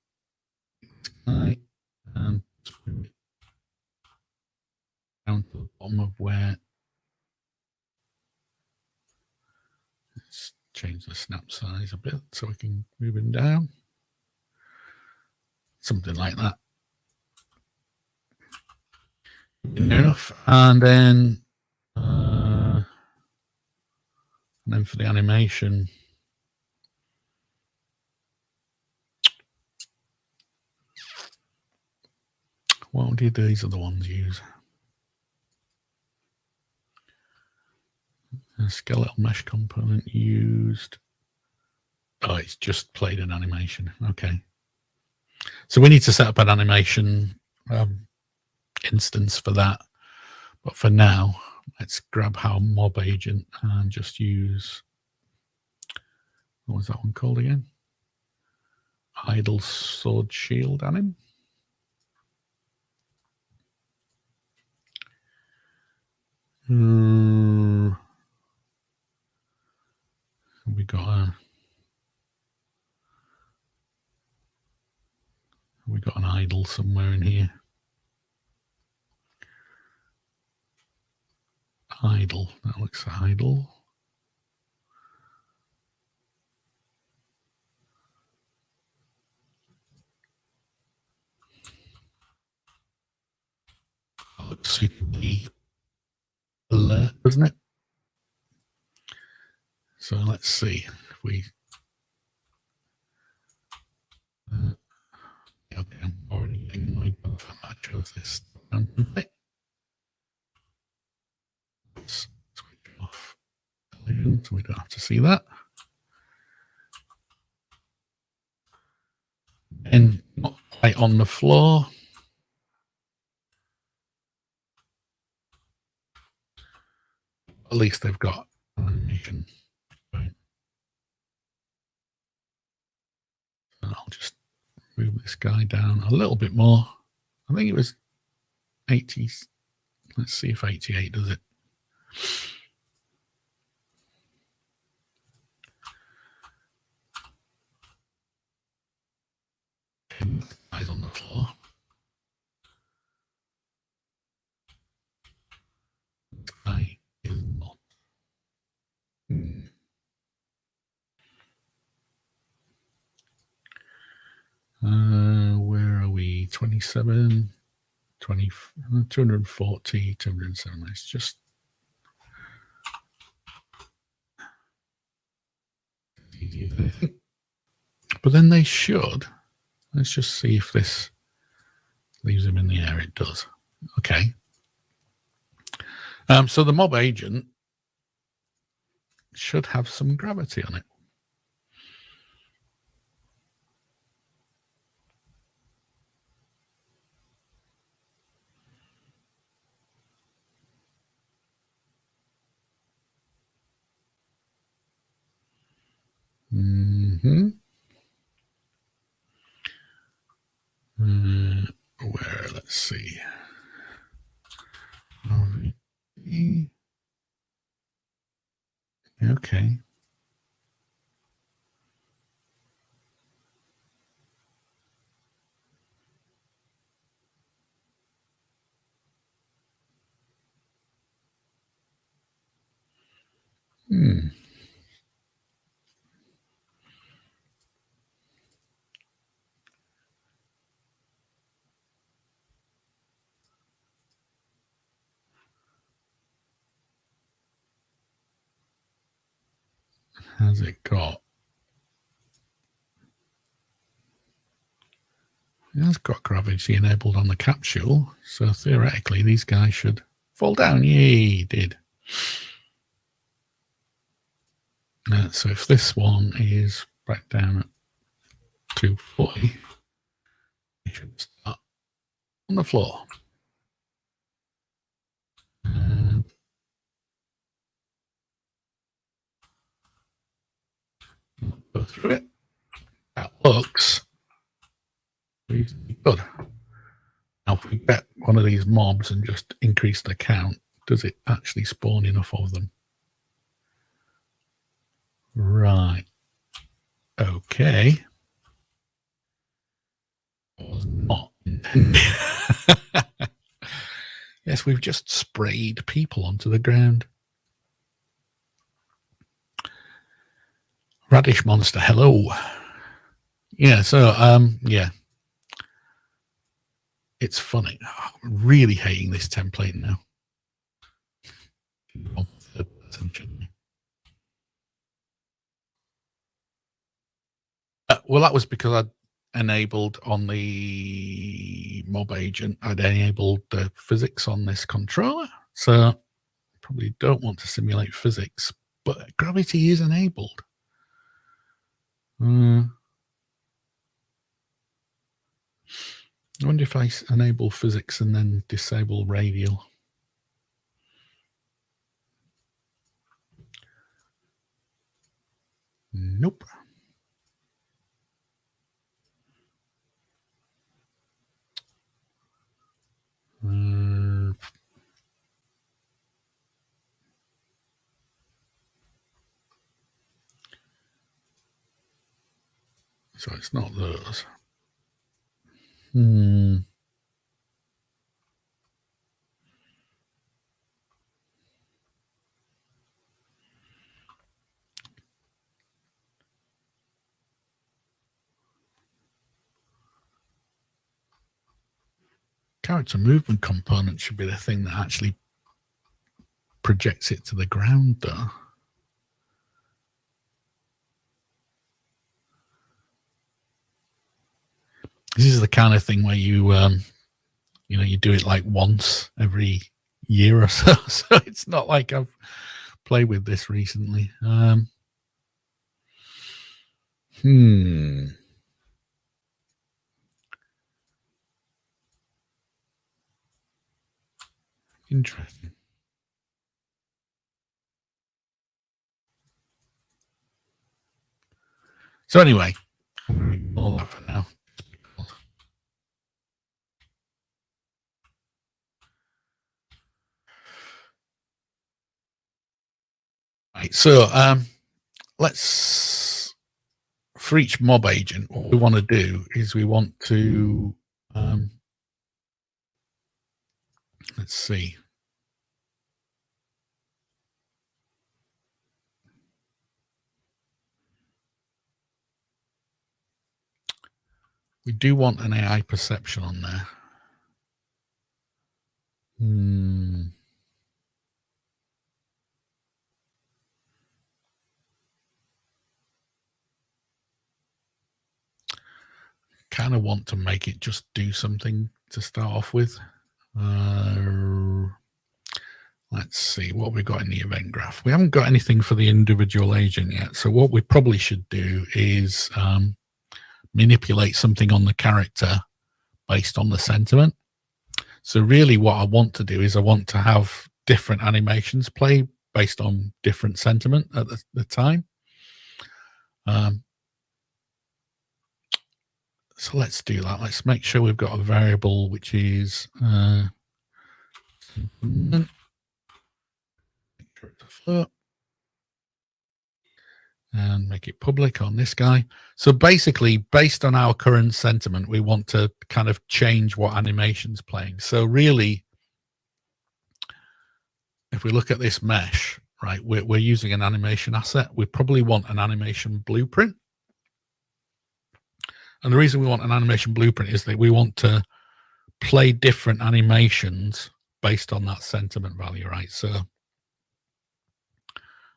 to the bottom of where. Let's change the snap size a bit so we can move him down. Something like that. Enough. And then for the animation, What did these other ones use? A skeletal mesh component used. Oh, it's just played an animation. Okay. So we need to set up an animation instance for that. But for now, let's grab our mob agent and just use, what was that one called again? Idle sword shield anim. We got an idle somewhere in here. Idle, that looks idle. That looks suitably alert, doesn't it? So let's see if we. Okay, I'm already getting my buff. I chose this. Let's switch off collision so we don't have to see that. And not quite on the floor. At least they've got animation. Right. And I'll just move this guy down a little bit more. I think it was 80. Let's see if 88 does it. Eyes on the floor. This guy is not. Where are we? 27, 20, 240, 207. It's just. But then they should. Let's just see if this leaves him in the air. It does. Okay. So the mob agent should have some gravity on it. Where? Let's see. Okay. Has it got? It has got gravity enabled on the capsule, so theoretically these guys should fall down. Yay, it did. So if this one is back down at 240, it should start on the floor. Go through it. That looks reasonably good. Now, if we get one of these mobs and just increase the count, does it actually spawn enough of them? Right. Okay. Was not intended. Yes, we've just sprayed people onto the ground. Radish monster, hello. Yeah, so yeah. It's funny. I'm really hating this template now. Well, that was because enabled on the mob agent, I'd enabled the physics on this controller. So probably don't want to simulate physics, but gravity is enabled. I wonder if I enable physics and then disable radial. Nope. So it's not those. Character movement component should be the thing that actually projects it to the ground, though. This is the kind of thing where you, you do it like once every year or so. So it's not like I've played with this recently. Interesting. So anyway, all that for now. Right, so let's, for each mob agent, what we want to do is we want to, let's see. We do want an AI perception on there. Kind of want to make it just do something to start off with. Let's see what we've got in the event graph. We haven't got anything for the individual agent yet. So what we probably should do is manipulate something on the character based on the sentiment. So really what I want to do is I want to have different animations play based on different sentiment at the time. So let's do that. Let's make sure we've got a variable which is float and make it public on this guy. So basically, based on our current sentiment, we want to kind of change what animation's playing. So really, if we look at this mesh, right, we're using an animation asset. We probably want an animation blueprint. And the reason we want an animation blueprint is that we want to play different animations based on that sentiment value, right? So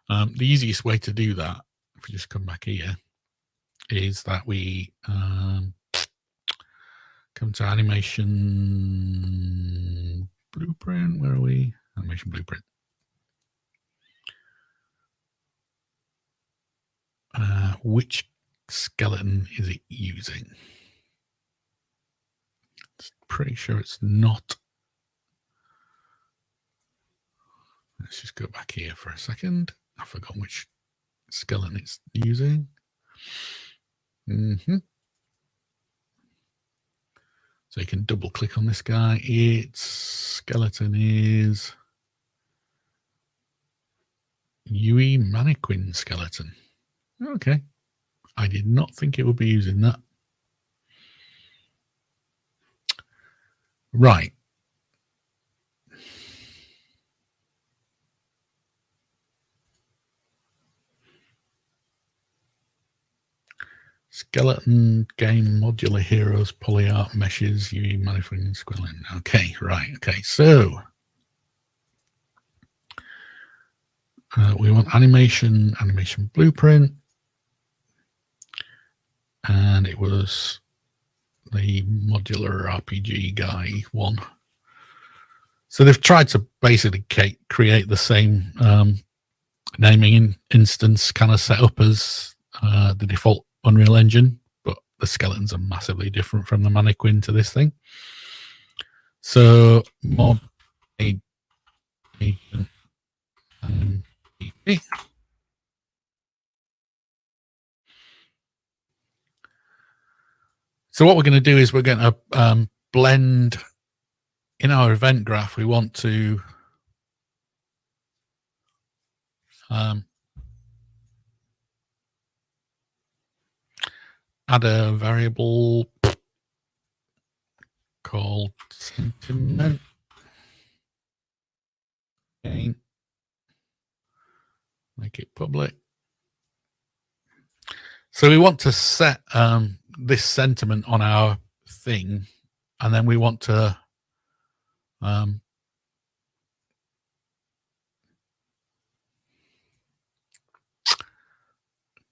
the easiest way to do that, if we just come back here, is that we come to animation blueprint. Where are we? Animation blueprint. Which skeleton is it using? It's pretty sure it's not. Let's just go back here for a second. I forgot which skeleton it's using. So you can double click on this guy. Its skeleton is Yui mannequin skeleton. Okay. I did not think it would be using that. Right. Skeleton game modular heroes polyart meshes UE manufacturing skeleton. Okay, right. Okay, so we want animation blueprint, and it was the modular RPG guy one. So they've tried to basically create the same naming instance kind of setup as the default Unreal Engine, but the skeletons are massively different from the mannequin to this thing. So mob agent and EP. So what we're going to do is we're going to blend in our event graph. We want to add a variable called sentiment. Okay. Make it public. So we want to set this sentiment on our thing, and then we want to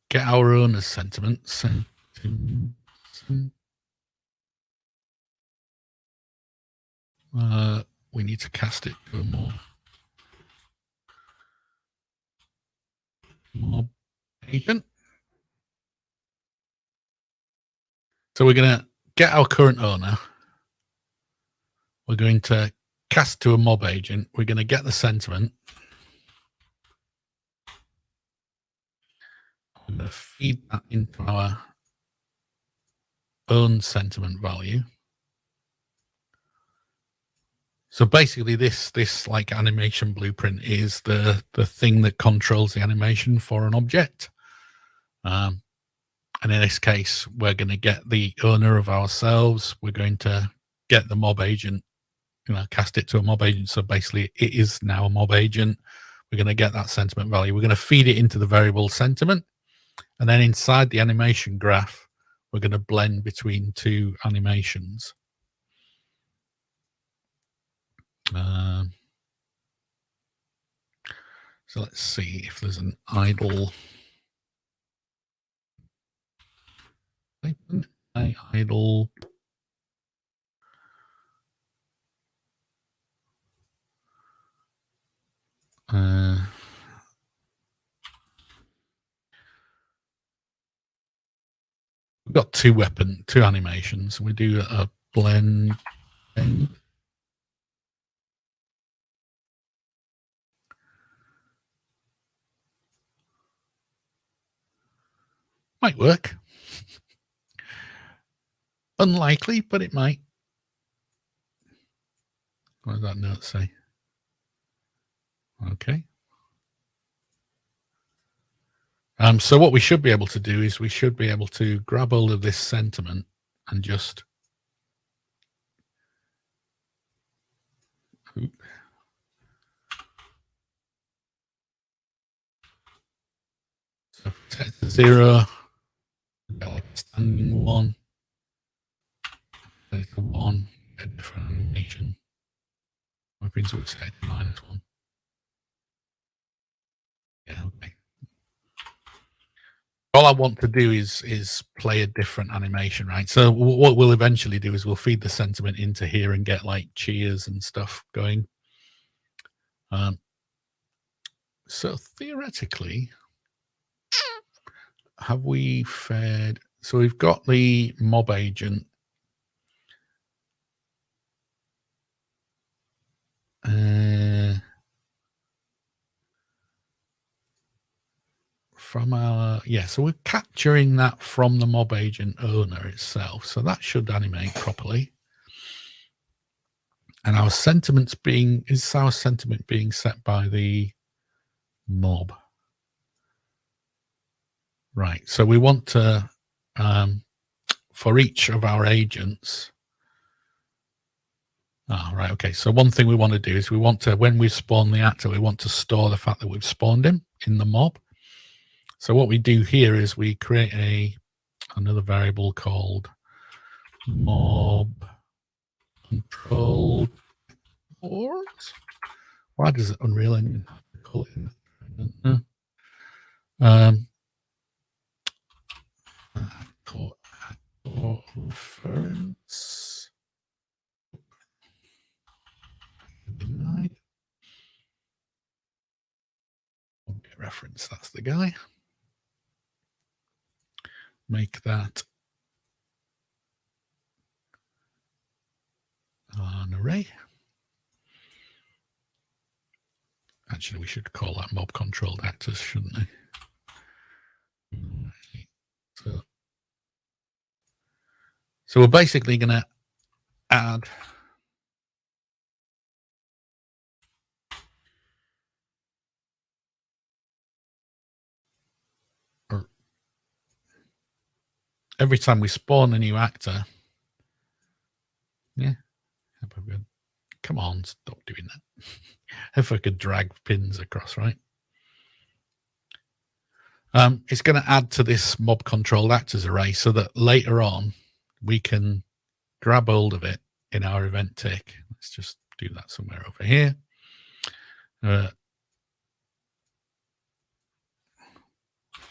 get our owner's sentiment. We need to cast it to a mob agent. So we're going to get our current owner. We're going to cast to a mob agent. We're going to get the sentiment. We're going to feed that into our own sentiment value. So basically this like animation blueprint is the thing that controls the animation for an object. And in this case, we're going to get the owner of ourselves. We're going to get the mob agent, cast it to a mob agent. So basically it is now a mob agent. We're going to get that sentiment value. We're going to feed it into the variable sentiment. And then inside the animation graph, we're going to blend between two animations. So let's see if there's an idle. Idle. We've got two animations. We do a blend. Might work. Unlikely, but it might. What does that note say? Okay. So what we should be able to do is we should be able to grab hold of this sentiment and just so set to 0, like standing 1, set it to 1, a different animation. What brings it set to -1? Yeah, okay. All I want to do is play a different animation, right? So what we'll eventually do is we'll feed the sentiment into here and get like cheers and stuff going. So theoretically, have we fed? So we've got the mob agent. From our, so we're capturing that from the mob agent owner itself. So that should animate properly. And our sentiment's is our sentiment being set by the mob? Right. So we want to, for each of our agents. Right. Okay. So one thing we want to do is we want to, when we spawn the actor, we want to store the fact that we've spawned him in the mob. So what we do here is we create another variable called MobControl. Why does it Unreal Engine call it? reference. Denied. Object reference, that's the guy. Make that an array. Actually, we should call that mob controlled actors, shouldn't we? So we're basically going to add every time we spawn a new actor. Yeah. Come on, stop doing that. If I could drag pins across, right? It's going to add to this mob controlled actors array so that later on we can grab hold of it in our event tick. Let's just do that somewhere over here.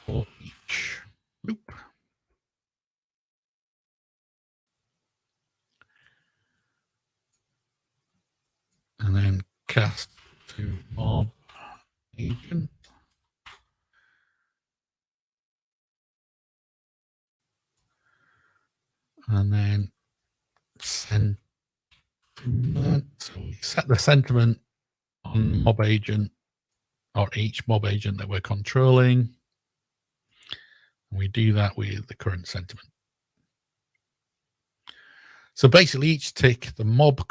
For each loop. And then cast to mob agent. And then sentiment. So we set the sentiment on mob agent or each mob agent that we're controlling. We do that with the current sentiment. So basically each tick, the mob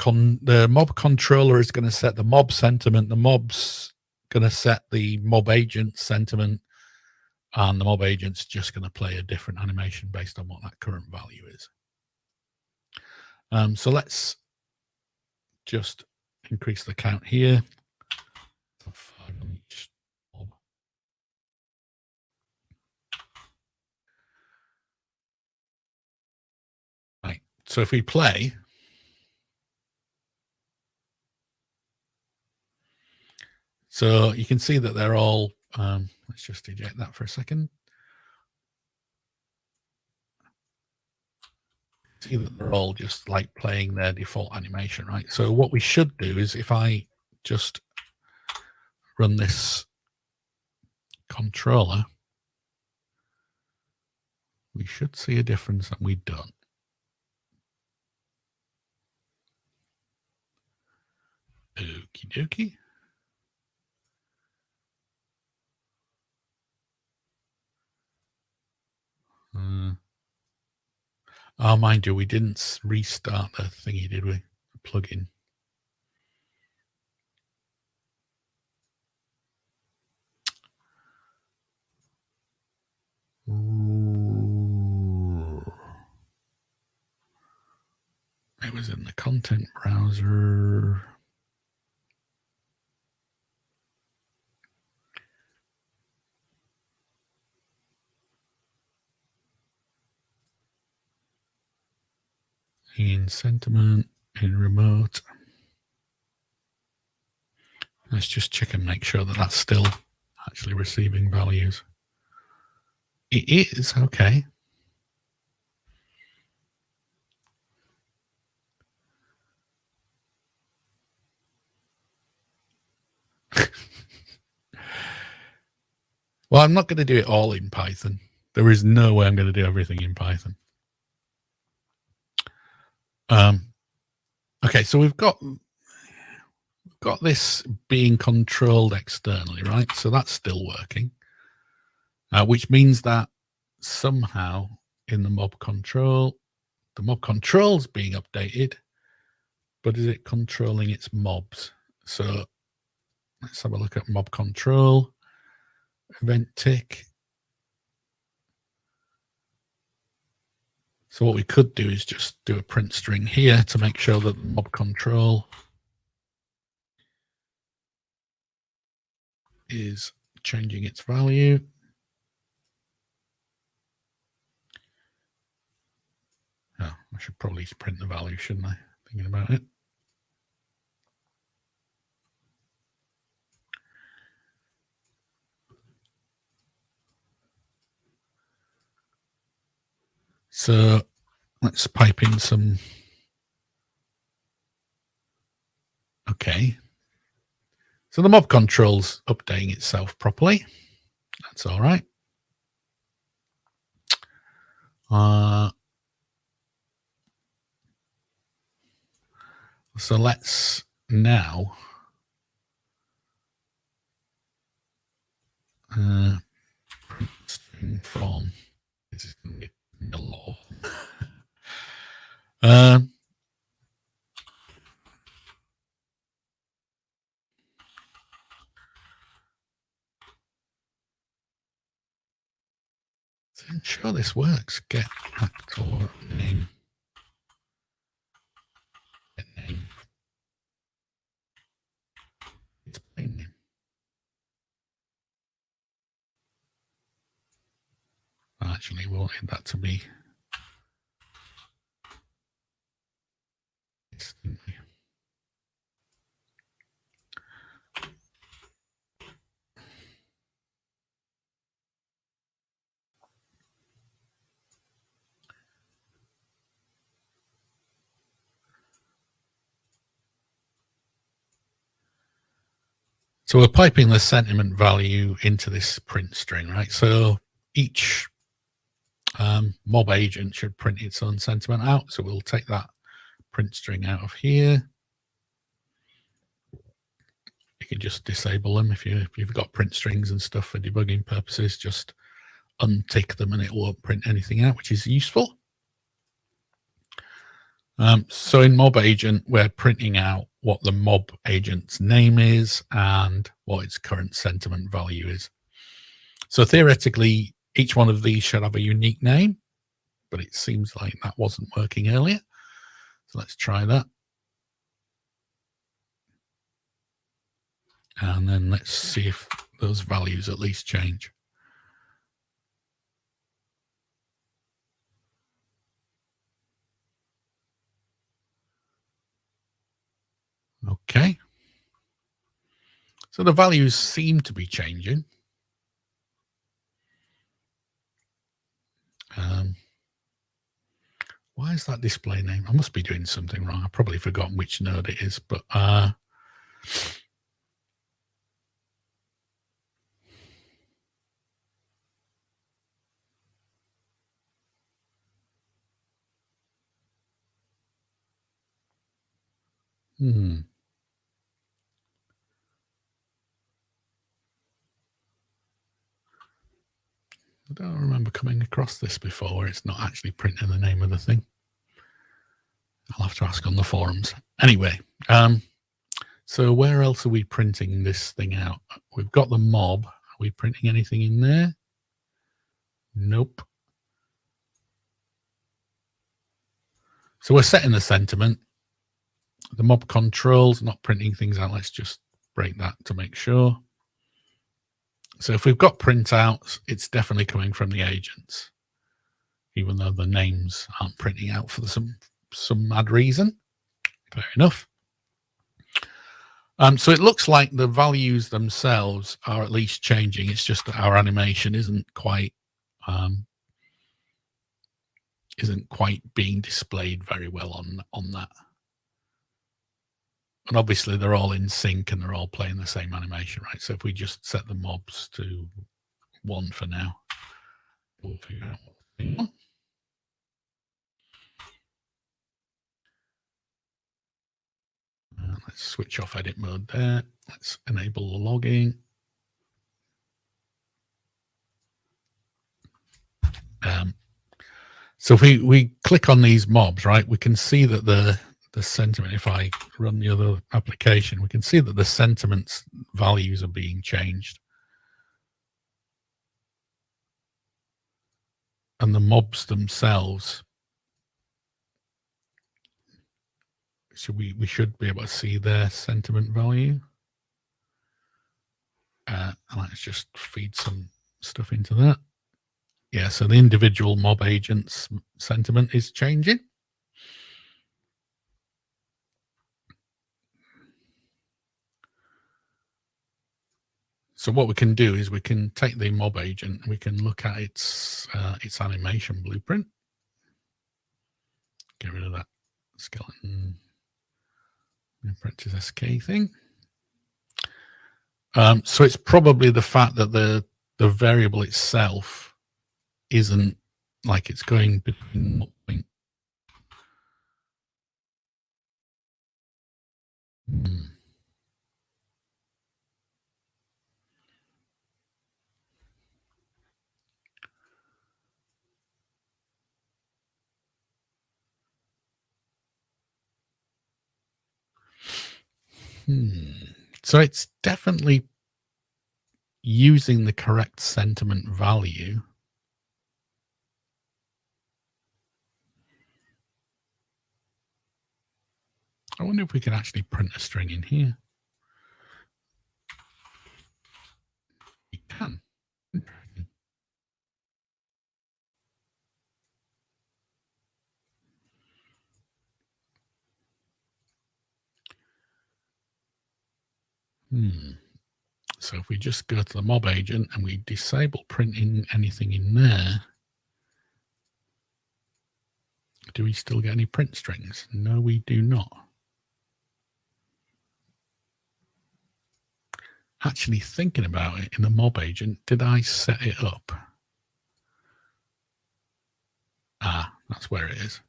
controller is going to set the mob sentiment, the mob's going to set the mob agent sentiment, and the mob agent's just going to play a different animation based on what that current value is. So let's just increase the count here. Right. So if we play, so you can see that they're all, let's just eject that for a second. See that they're all just like playing their default animation, right? So what we should do is if I just run this controller, we should see a difference, and we don't. Okie dokie. Oh, mind you, we didn't restart the thingy, did we? The plugin. Ooh. It was in the content browser. In sentiment, in remote. Let's just check and make sure that that's still actually receiving values. It is, okay. Well, I'm not going to do it all in Python. There is no way I'm going to do everything in Python. Okay, so we've got this being controlled externally, right? So that's still working, which means that somehow in the mob control's being updated, but is it controlling its mobs? So let's have a look at mob control, event tick. So what we could do is just do a print string here to make sure that mob control is changing its value. Oh, I should probably print the value, shouldn't I? Thinking about it. So let's pipe in some. Okay. So the mob control's updating itself properly. That's all right. So let's now from this is going to be a law. So I'm sure this works. Get actor name. Get name. It's plain name. Actually, we wanted that to be. Didn't we? So we're piping the sentiment value into this print string, right? So each mob agent should print its own sentiment out. So we'll take that print string out of here. You can just disable them if you've got print strings and stuff for debugging purposes. Just untick them and it won't print anything out, which is useful. So in mob agent, we're printing out what the mob agent's name is and what its current sentiment value is. So theoretically, each one of these should have a unique name, but it seems like that wasn't working earlier. So let's try that. And then let's see if those values at least change. Okay. So the values seem to be changing. Why is that display name? I must be doing something wrong. I've probably forgotten which node it is, but I don't remember coming across this before where it's not actually printing the name of the thing. I'll have to ask on the forums. Anyway, so where else are we printing this thing out? We've got the mob. Are we printing anything in there? Nope. So we're setting the sentiment. The mob controls, not printing things out. Let's just break that to make sure. So if we've got printouts, it's definitely coming from the agents, even though the names aren't printing out for some mad reason. Fair enough. So it looks like the values themselves are at least changing. It's just that our animation isn't quite being displayed very well on that. And obviously they're all in sync and they're all playing the same animation, right? So if we just set the mobs to 1 for now, we'll figure out what's going on. Let's switch off edit mode there. Let's enable the logging. So if we click on these mobs, right, we can see that the sentiment, if I run the other application, we can see that the sentiments values are being changed. And the mobs themselves, so we should be able to see their sentiment value. And let's just feed some stuff into that. Yeah, so the individual mob agent's sentiment is changing. So what we can do is we can take the mob agent, we can look at its animation blueprint. get rid of that skeleton apprentice SK thing. So it's probably the fact that the variable itself isn't like it's going between point. So it's definitely using the correct sentiment value. I wonder if we can actually print a string in here. We can. So if we just go to the mob agent and we disable printing anything in there, do we still get any print strings? No, we do not. Actually thinking about it, in the mob agent, did I set it up? Ah, that's where it is.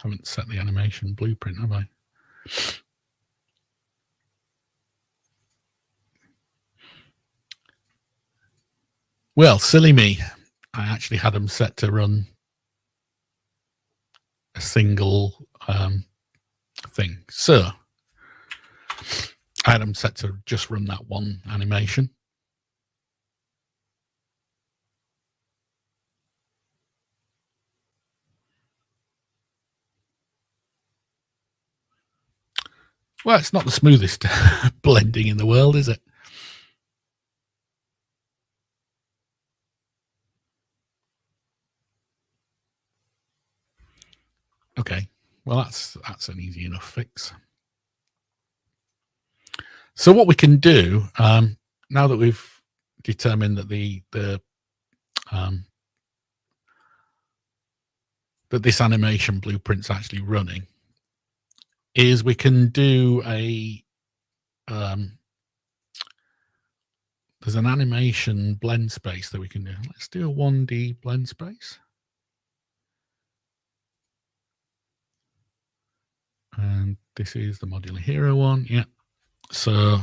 Haven't set the animation blueprint, have I? Well, silly me. I actually had them set to run a single thing. So I had them set to just run that one animation. Well, it's not the smoothest blending in the world, is it? Okay, well, that's an easy enough fix. So what we can do, now that we've determined that that this animation blueprint's actually running, is we can do a there's an animation blend space that we can do. Let's do a 1D blend space. And this is the modular hero one. Yeah. So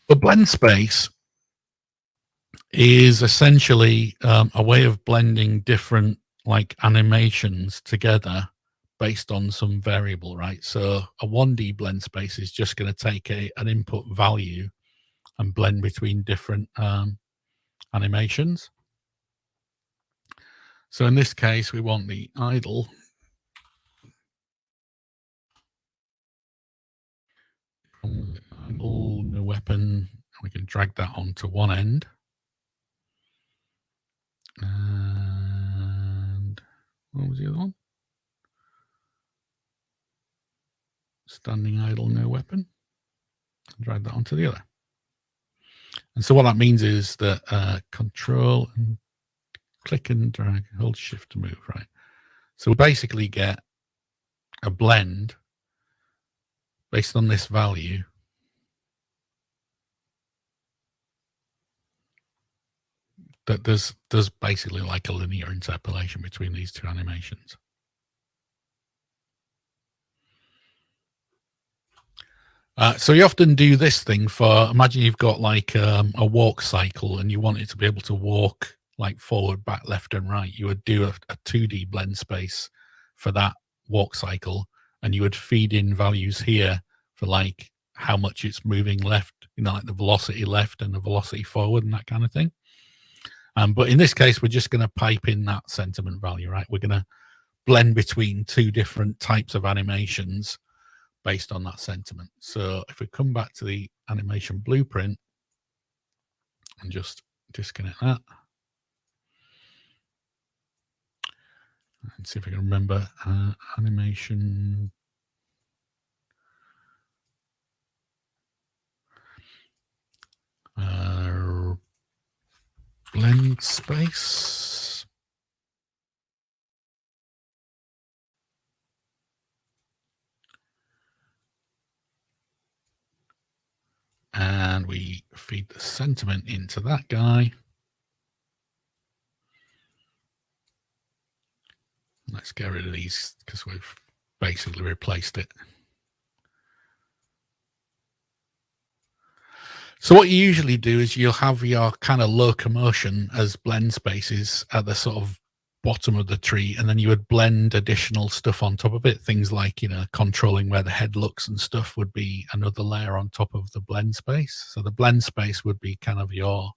the blend space is essentially a way of blending different like animations together based on some variable, right? So a 1D blend space is just going to take an input value and blend between different animations. So in this case, we want the idle. No weapon. We can drag that onto one end. And what was the other one? Standing idle, no weapon. Drag that onto the other. And so what that means is that control and click and drag, hold shift to move, right? So we basically get a blend based on this value that does basically like a linear interpolation between these two animations. So you often do this thing for, imagine you've got like a walk cycle and you want it to be able to walk like forward, back, left and right. You would do a 2D blend space for that walk cycle, and you would feed in values here for like how much it's moving left, you know, like the velocity left and the velocity forward and that kind of thing. But in this case, we're just going to pipe in that sentiment value, right? We're going to blend between two different types of animations based on that sentiment. So if we come back to the animation blueprint and just disconnect that and see if I can remember animation. feed space. And we feed the sentiment into that guy. Let's get rid of these because we've basically replaced it. So what you usually do is you'll have your kind of locomotion as blend spaces at the sort of bottom of the tree, and then you would blend additional stuff on top of it. Things like, controlling where the head looks and stuff would be another layer on top of the blend space. So the blend space would be kind of your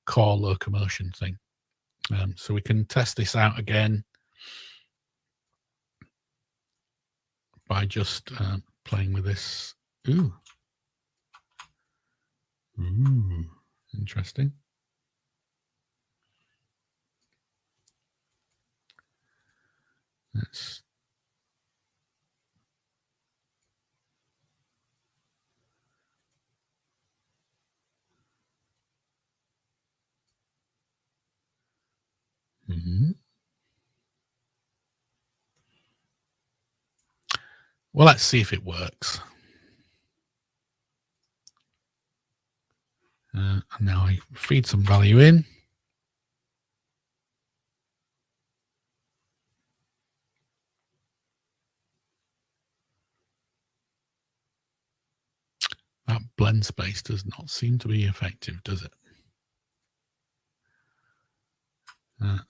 core locomotion thing. So we can test this out again by just playing with this. Ooh, interesting. Let's Well, let's see if it works. And now I feed some value in. That blend space does not seem to be effective, does it?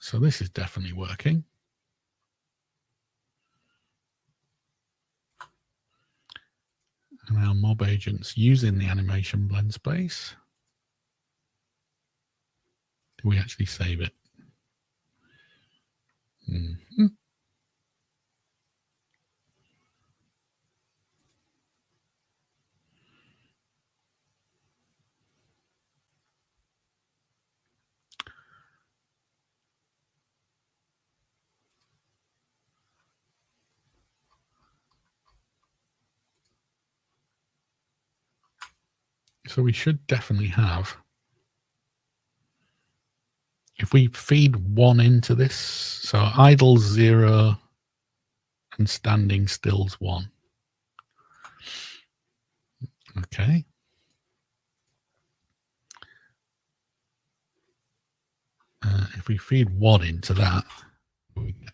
So this is definitely working. And our mob agent's using the animation blend space. Do we actually save it? So we should definitely have, if we feed 1 into this, so idle 0 and standing still's 1. Okay. If we feed 1 into that, we get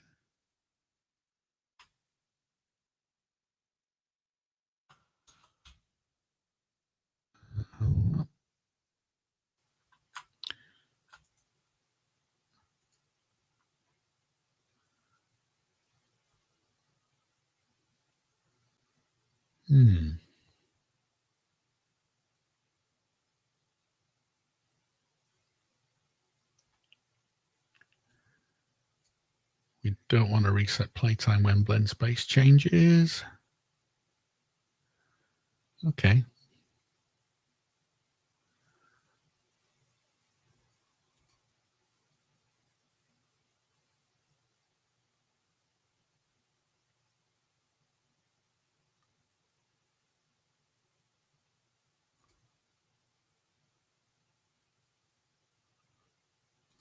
we don't want to reset playtime when blend space changes. Okay.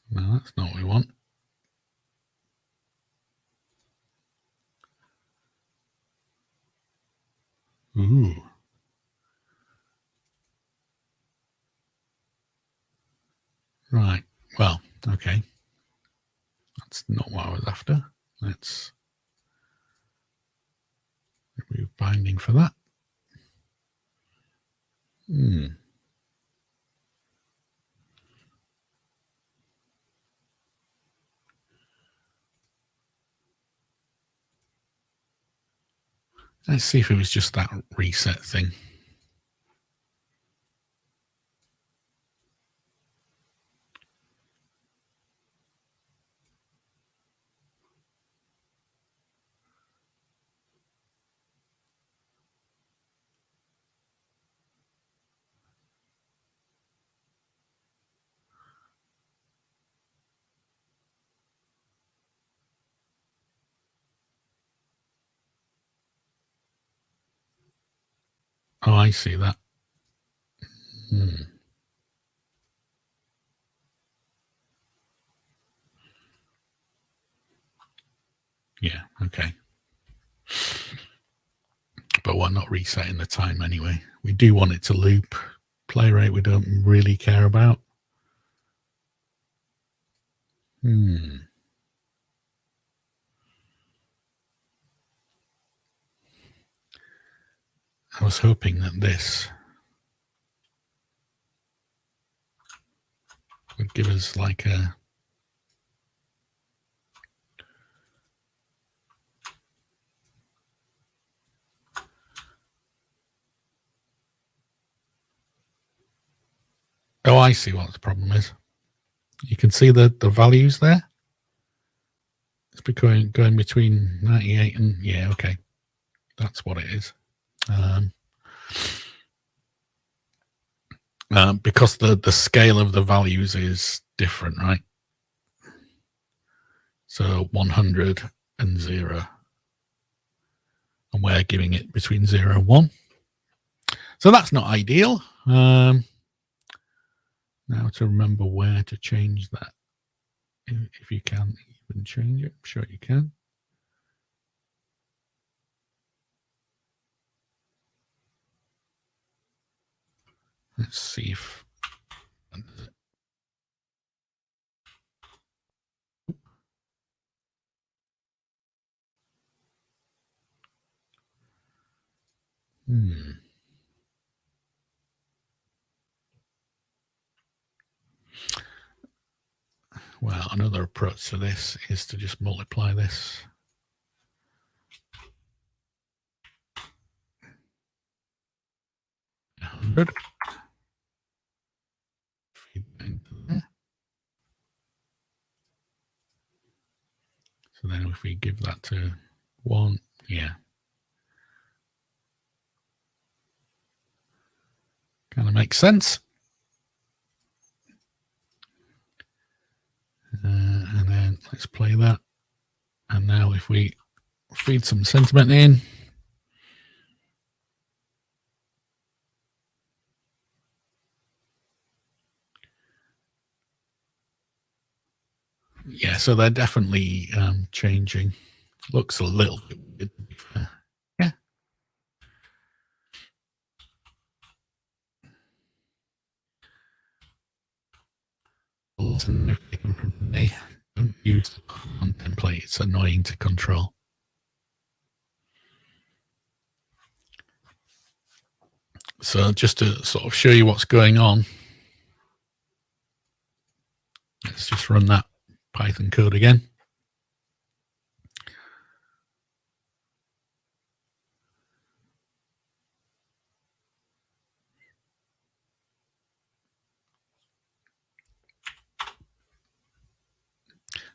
No, that's not what we want. Ooh. Right. Well, okay. That's not what I was after. Let's remove binding for that. Let's see if it was just that reset thing. Oh, I see that. Yeah, okay. But we're not resetting the time anyway. We do want it to loop. Play rate we don't really care about. I was hoping that this would give us like a... Oh, I see what the problem is. You can see the values there. It's going between 98 and... Yeah, okay. That's what it is. Because the scale of the values is different, right? So 100 and 0. And we're giving it between 0 and 1. So that's not ideal. Now to remember where to change that. If you can even change it, I'm sure you can. Let's see if... Well, another approach to this is to just multiply this. Good. So then if we give that to 1, yeah. Kind of makes sense. And then let's play that. And now if we feed some sentiment in, yeah, so they're definitely changing. Looks a little bit weird. Yeah. They don't use the template. It's annoying to control. So just to sort of show you what's going on, let's just run that Python code again.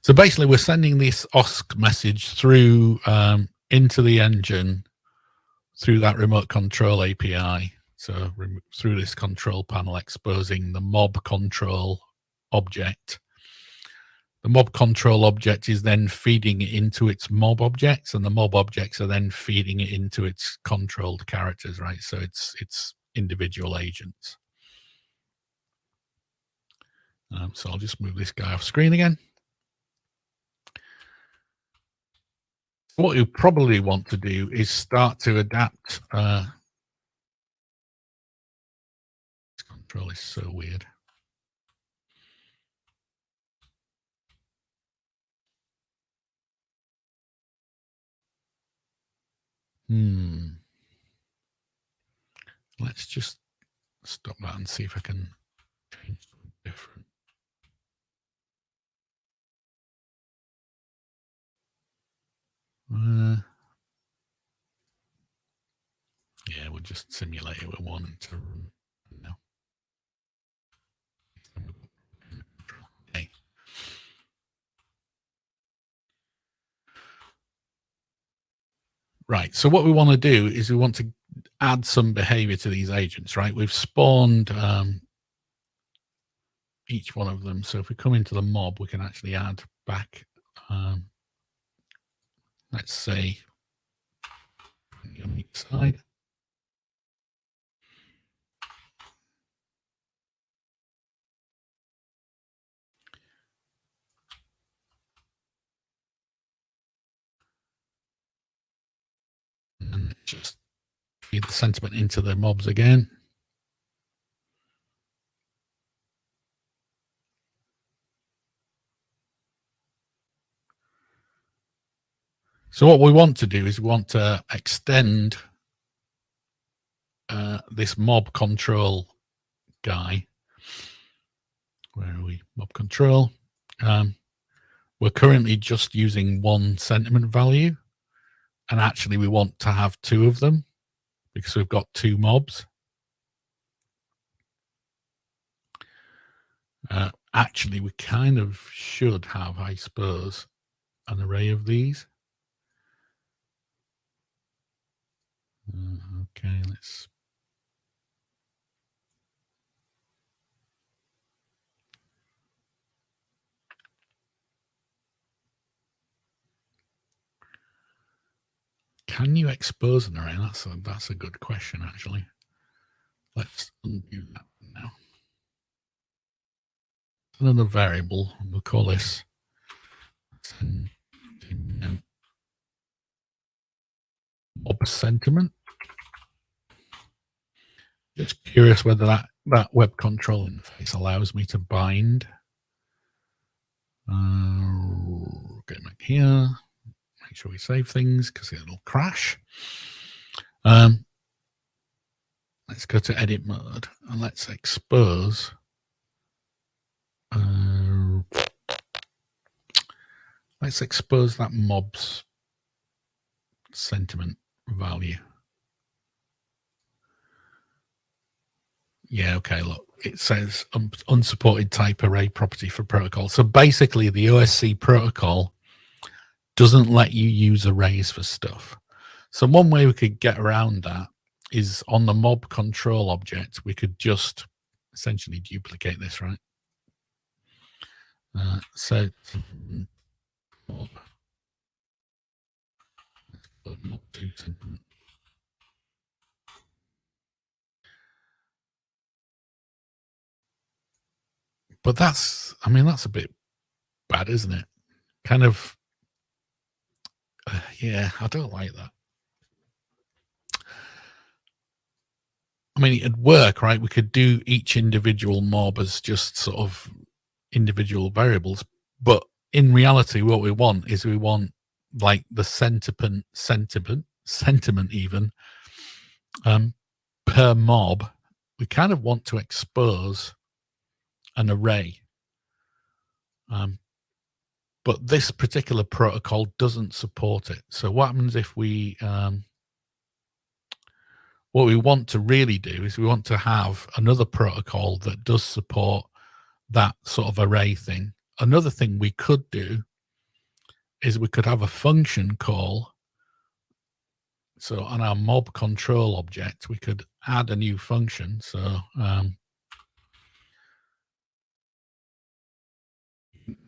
So basically, we're sending this OSC message through into the engine through that remote control API. So through this control panel exposing the MobControl object. The MobControl object is then feeding it into its mob objects, and the mob objects are then feeding it into its controlled characters, right? So it's individual agents. So I'll just move this guy off screen again. What you probably want to do is start to adapt. This control is so weird. Let's just stop that and see if I can change something different. Yeah, we'll just simulate it with one to run now. Okay. Right. So what we want to do is we want to add some behavior to these agents, right? We've spawned each one of them. So if we come into the mob, we can actually add back, let's say, on each side. Just feed the sentiment into the mobs again. So what we want to do is we want to extend this MobControl guy. Where are we? MobControl. We're currently just using one sentiment value, and actually we want to have two of them because we've got two mobs. Actually, we kind of should have, I suppose, an array of these. Okay, let's. Can you expose an array? That's a good question, actually. Let's undo that now. Another variable. We'll call this mob sentiment. Just curious whether that web control interface allows me to bind. Get back here. Make sure we save things because it'll crash. Let's go to edit mode and let's expose. Let's expose that mob's sentiment value. Yeah, okay, look, it says unsupported type array property for protocol. So basically the OSC protocol doesn't let you use arrays for stuff. So one way we could get around that is on the mob control object, we could just essentially duplicate this, right? So mob, mob 2 sentiment. But that's, I mean, that's a bit bad, isn't it? Kind of, yeah, I don't like that. I mean, it'd work, right? We could do each individual mob as just sort of individual variables, but in reality, what we want is we want like the sentiment even per mob. We kind of want to expose an array, but this particular protocol doesn't support it. So what happens if we what we want to really do is we want to have another protocol that does support that sort of array thing. Another thing we could do is we could have a function call. So on our mob control object, we could add a new function. So add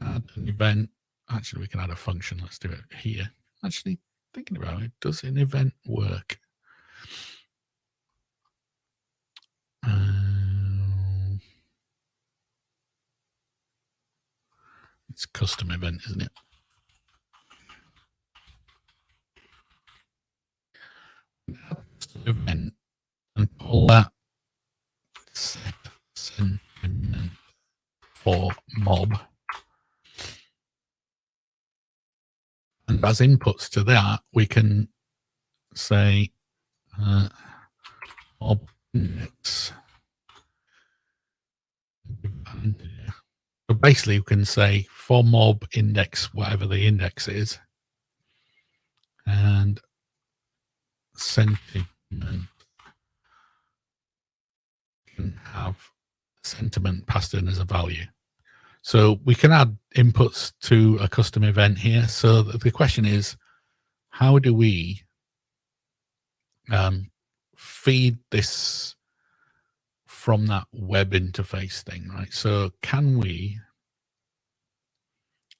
an event. Actually, we can add a function. Let's do it here. Actually, thinking about it, does an event work? It's custom event, isn't it? Event and call that set sentiment for mob. And as inputs to that, we can say mob index. So basically, we can say for mob index, whatever the index is, and sentiment can have sentiment passed in as a value. So we can add inputs to a custom event here. So the question is, how do we feed this from that web interface thing, right? So can we,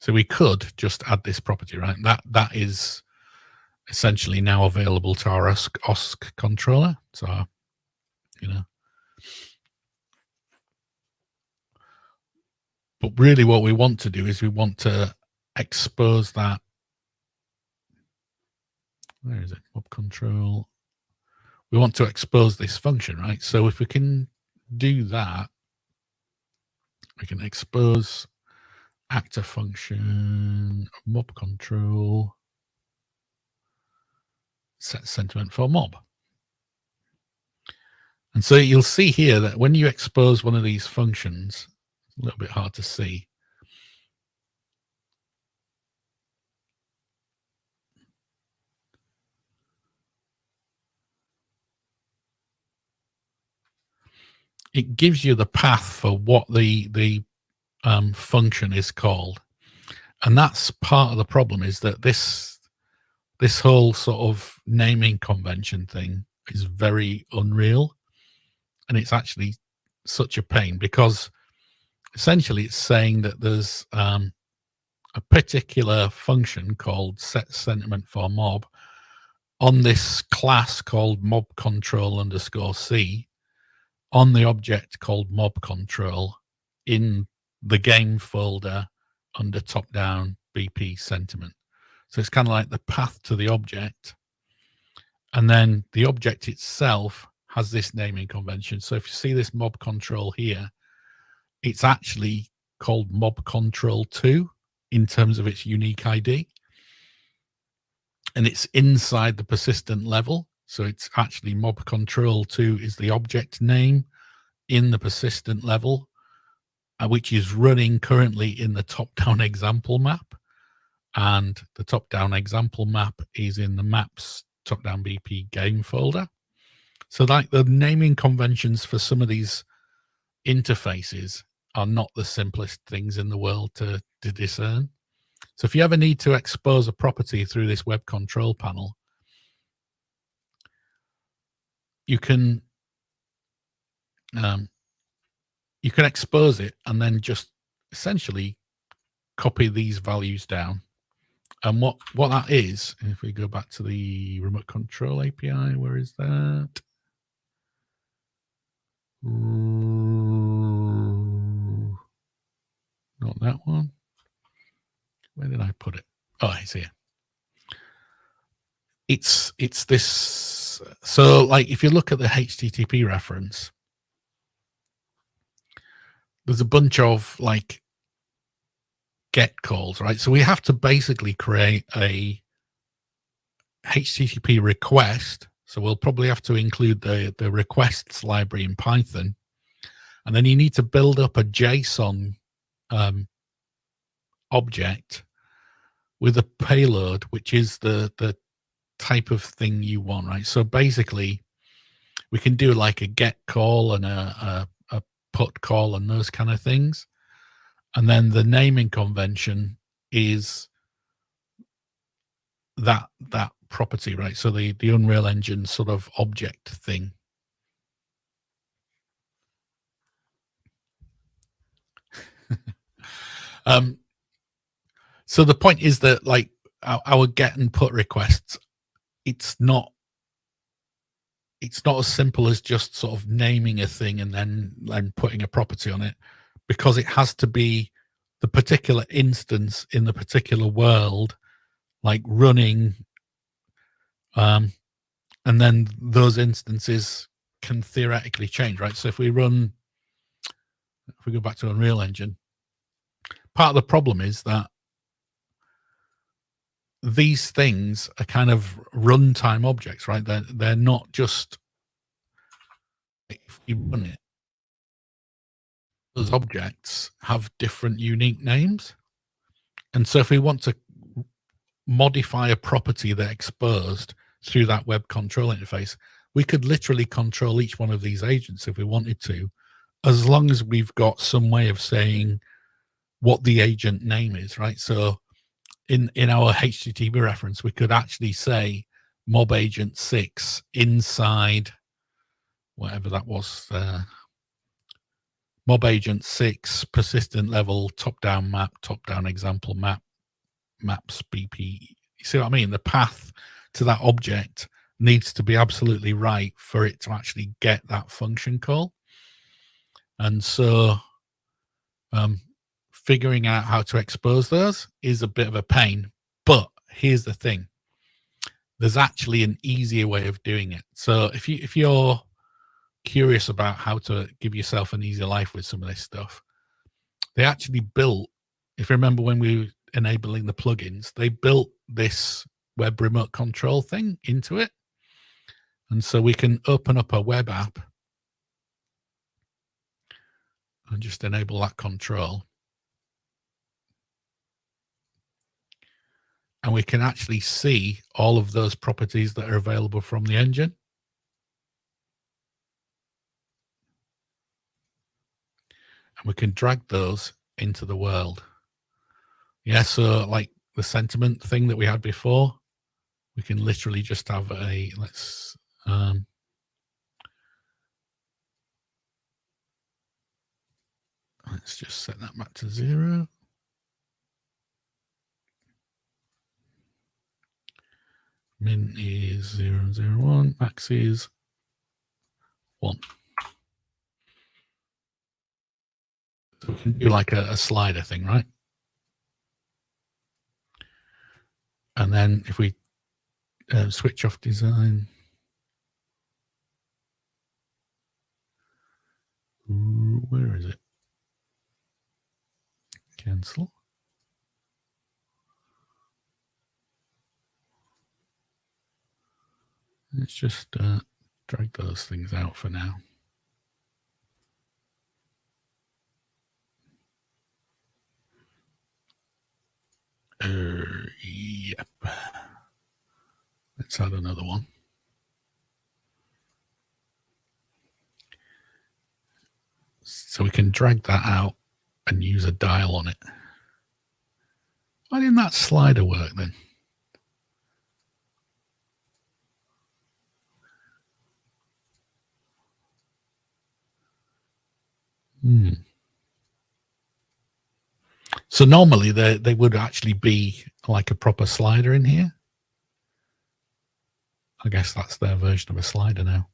so we could just add this property, right? That is essentially now available to our OSC controller. So, you know, but really what we want to do is we want to expose that. Where is it? Mob control. we want to expose this function, right? So if we can do that, we can expose actor function, MobControl, set sentiment for mob. And so you'll see here that when you expose one of these functions, it's a little bit hard to see. It gives you the path for what the function is called. And that's part of the problem, is that this whole sort of naming convention thing is very unreal. And it's actually such a pain, because essentially it's saying that there's a particular function called set sentiment for mob on this class called MobControl_C on the object called MobControl in the game folder under top-down BP sentiment. So it's kind of like the path to the object, and then the object itself has this naming convention. So if you see this MobControl here, it's actually called MobControl2 in terms of its unique ID, and it's inside the persistent level. So it's actually MobControl2 is the object name in the persistent level, which is running currently in the top-down example map. And the top-down example map is in the maps top-down BP game folder. So like the naming conventions for some of these interfaces are not the simplest things in the world to discern. So if you ever need to expose a property through this web control panel, you can expose it and then just essentially copy these values down. And what that is, if we go back to the remote control API, where is that? Not that one. Where did I put it? Oh, it's here. It's this. So like if you look at the HTTP reference, there's a bunch of like get calls, right? So we have to basically create a HTTP request. So we'll probably have to include the requests library in Python. And then you need to build up a JSON object with a payload, which is the type of thing you want, right? So basically we can do like a get call and a put call and those kind of things. And then the naming convention is that property, right? So the Unreal Engine sort of object thing. So the point is that like our get and put requests, it's not as simple as just sort of naming a thing and then putting a property on it, because it has to be the particular instance in the particular world, like running, and then those instances can theoretically change, right? So if we go back to Unreal Engine, part of the problem is that these things are kind of runtime objects, right? They're not just, if you run it, those objects have different unique names. And so if we want to modify a property that exposed through that web control interface, we could literally control each one of these agents if we wanted to, as long as we've got some way of saying what the agent name is, right? So in our HTTP reference, we could actually say mob agent 6 inside whatever that was, mob agent 6 persistent level top-down map, top-down example map, maps BP. You see what I mean? The path to that object needs to be absolutely right for it to actually get that function call. And so figuring out how to expose those is a bit of a pain. But here's the thing. there's actually an easier way of doing it. So if you're curious about how to give yourself an easier life with some of this stuff, they actually built, if you remember when we were enabling the plugins, they built this web remote control thing into it. And so we can open up a web app and just enable that control. And we can actually see all of those properties that are available from the engine. And we can drag those into the world. Yeah, so like the sentiment thing that we had before, we can literally just have a, let's just set that back to 0. Min is 0, 0, 1. Max is 1. So we can do like a slider thing, right? And then if we switch off design, where is it? Cancel. Let's just drag those things out for now. Yep. Let's add another one. So we can drag that out and use a dial on it. Why didn't that slider work then? So normally they would actually be like a proper slider in here. I guess that's their version of a slider now.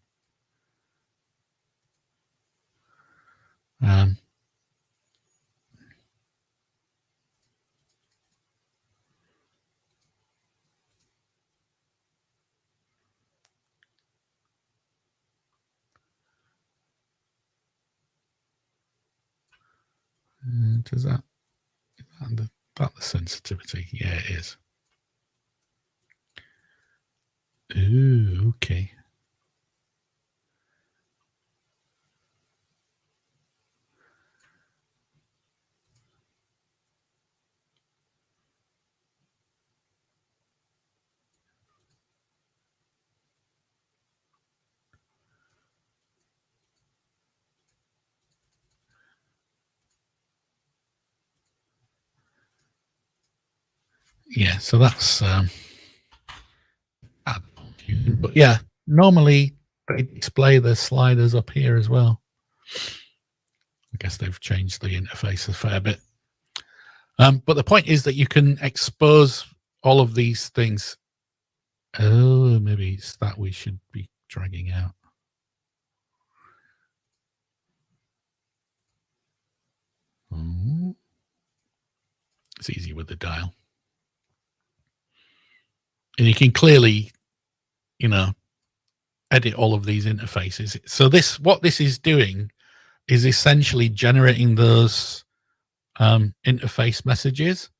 Does that the sensitivity? Yeah, it is. Ooh, okay. Yeah, so that's but yeah, normally they display the sliders up here as well. I guess they've changed the interface a fair bit. But the point is that you can expose all of these things. Oh, maybe it's that we should be dragging out. Oh. It's easy with the dial. And you can clearly, edit all of these interfaces. So what this is doing is essentially generating those interface messages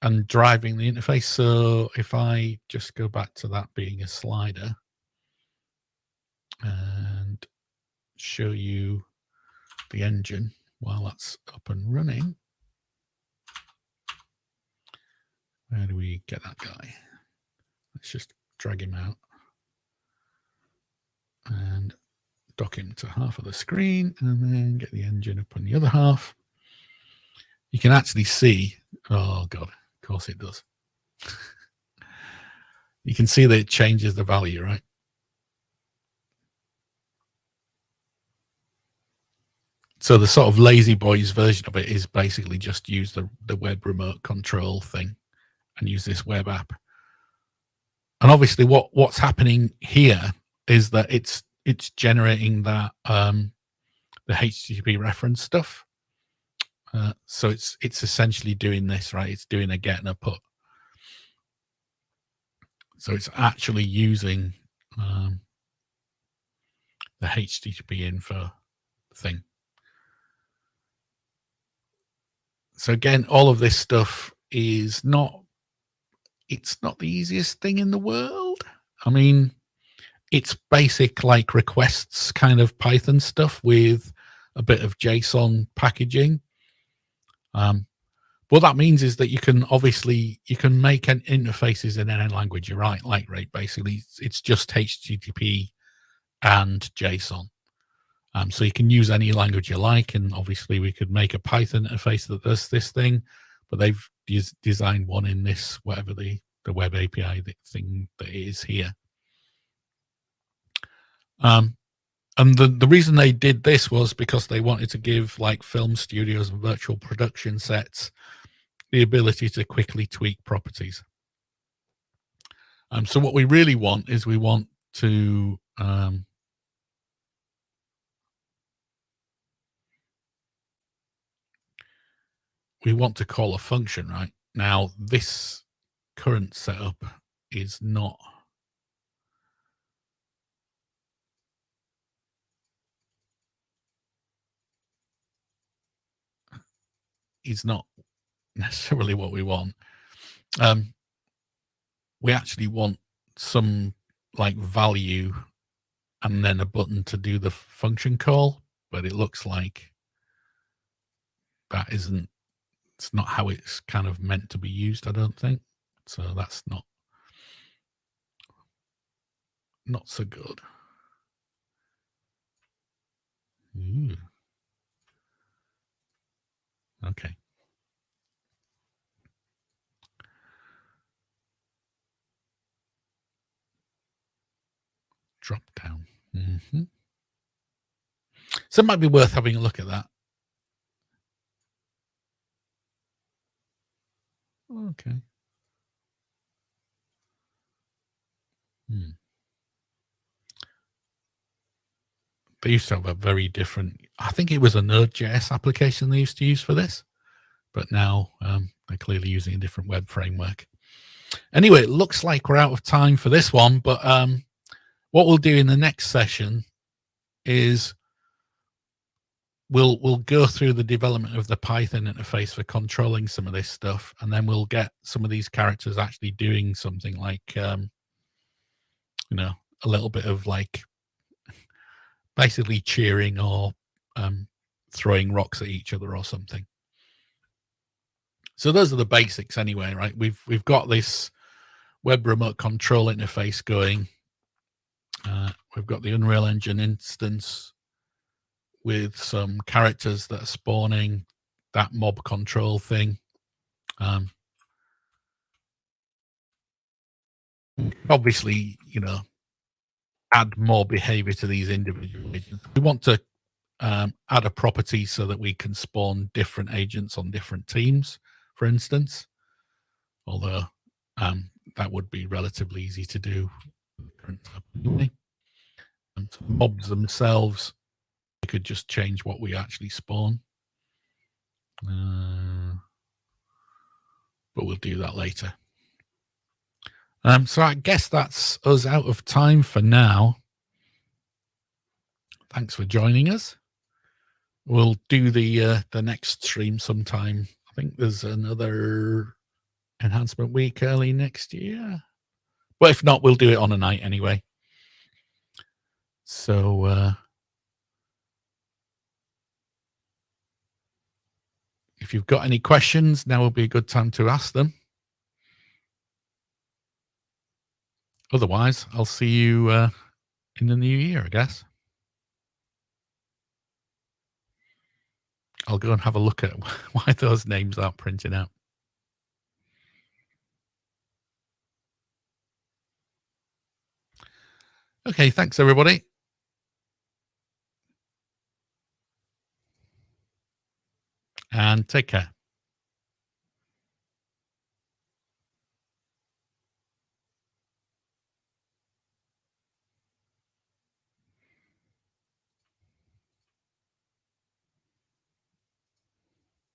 and driving the interface. So if I just go back to that being a slider and show you the engine while that's up and running. Where do we get that guy? Let's just drag him out and dock him to half of the screen and then get the engine up on the other half. You can actually see, oh God, of course it does. You can see that it changes the value, right? So the sort of lazy boys version of it is basically just use the web remote control thing and use this web app. And obviously what's happening here is that it's generating that the HTTP reference stuff. So it's essentially doing this, right? It's doing a get and a put. So it's actually using um, the HTTP info thing. So again, all of this stuff is not, it's not the easiest thing in the world. I mean, it's basic like requests kind of Python stuff with a bit of JSON packaging. What that means is that you can obviously you can make an interfaces in any language you write, right? Basically, it's just HTTP and JSON. So you can use any language you like, and obviously we could make a Python interface that does this thing, but they've designed one in this, whatever the web API thing that it is here. And the reason they did this was because they wanted to give like film studios and virtual production sets the ability to quickly tweak properties. So what we really want is we want to call a function, right? Now this current setup is not necessarily what we want. We actually want some like value and then a button to do the function call, but it looks like that isn't, it's not how it's kind of meant to be used, I don't think. So that's not so good. Ooh. Okay. Drop down. So it might be worth having a look at that. Okay. They used to have a very different, I think it was a Node.js application they used to use for this, but now they're clearly using a different web framework. Anyway, it looks like we're out of time for this one, but what we'll do in the next session is we'll go through the development of the Python interface for controlling some of this stuff, and then we'll get some of these characters actually doing something like you know, a little bit of like basically cheering or throwing rocks at each other or something. So those are the basics anyway, right? We've got this web remote control interface going. We've got the Unreal Engine instance with some characters that are spawning, that MobControl thing. Obviously, you know, add more behavior to these individual agents. We want to add a property so that we can spawn different agents on different teams, for instance, although that would be relatively easy to do. And mobs themselves, we could just change what we actually spawn. But we'll do that later. So I guess that's us out of time for now. Thanks for joining us. We'll do the next stream sometime. I think there's another enhancement week early next year. But if not, we'll do it on a night anyway. So if you've got any questions, now will be a good time to ask them. Otherwise, I'll see you in the new year, I guess. I'll go and have a look at why those names aren't printing out. Okay, thanks everybody. And take care.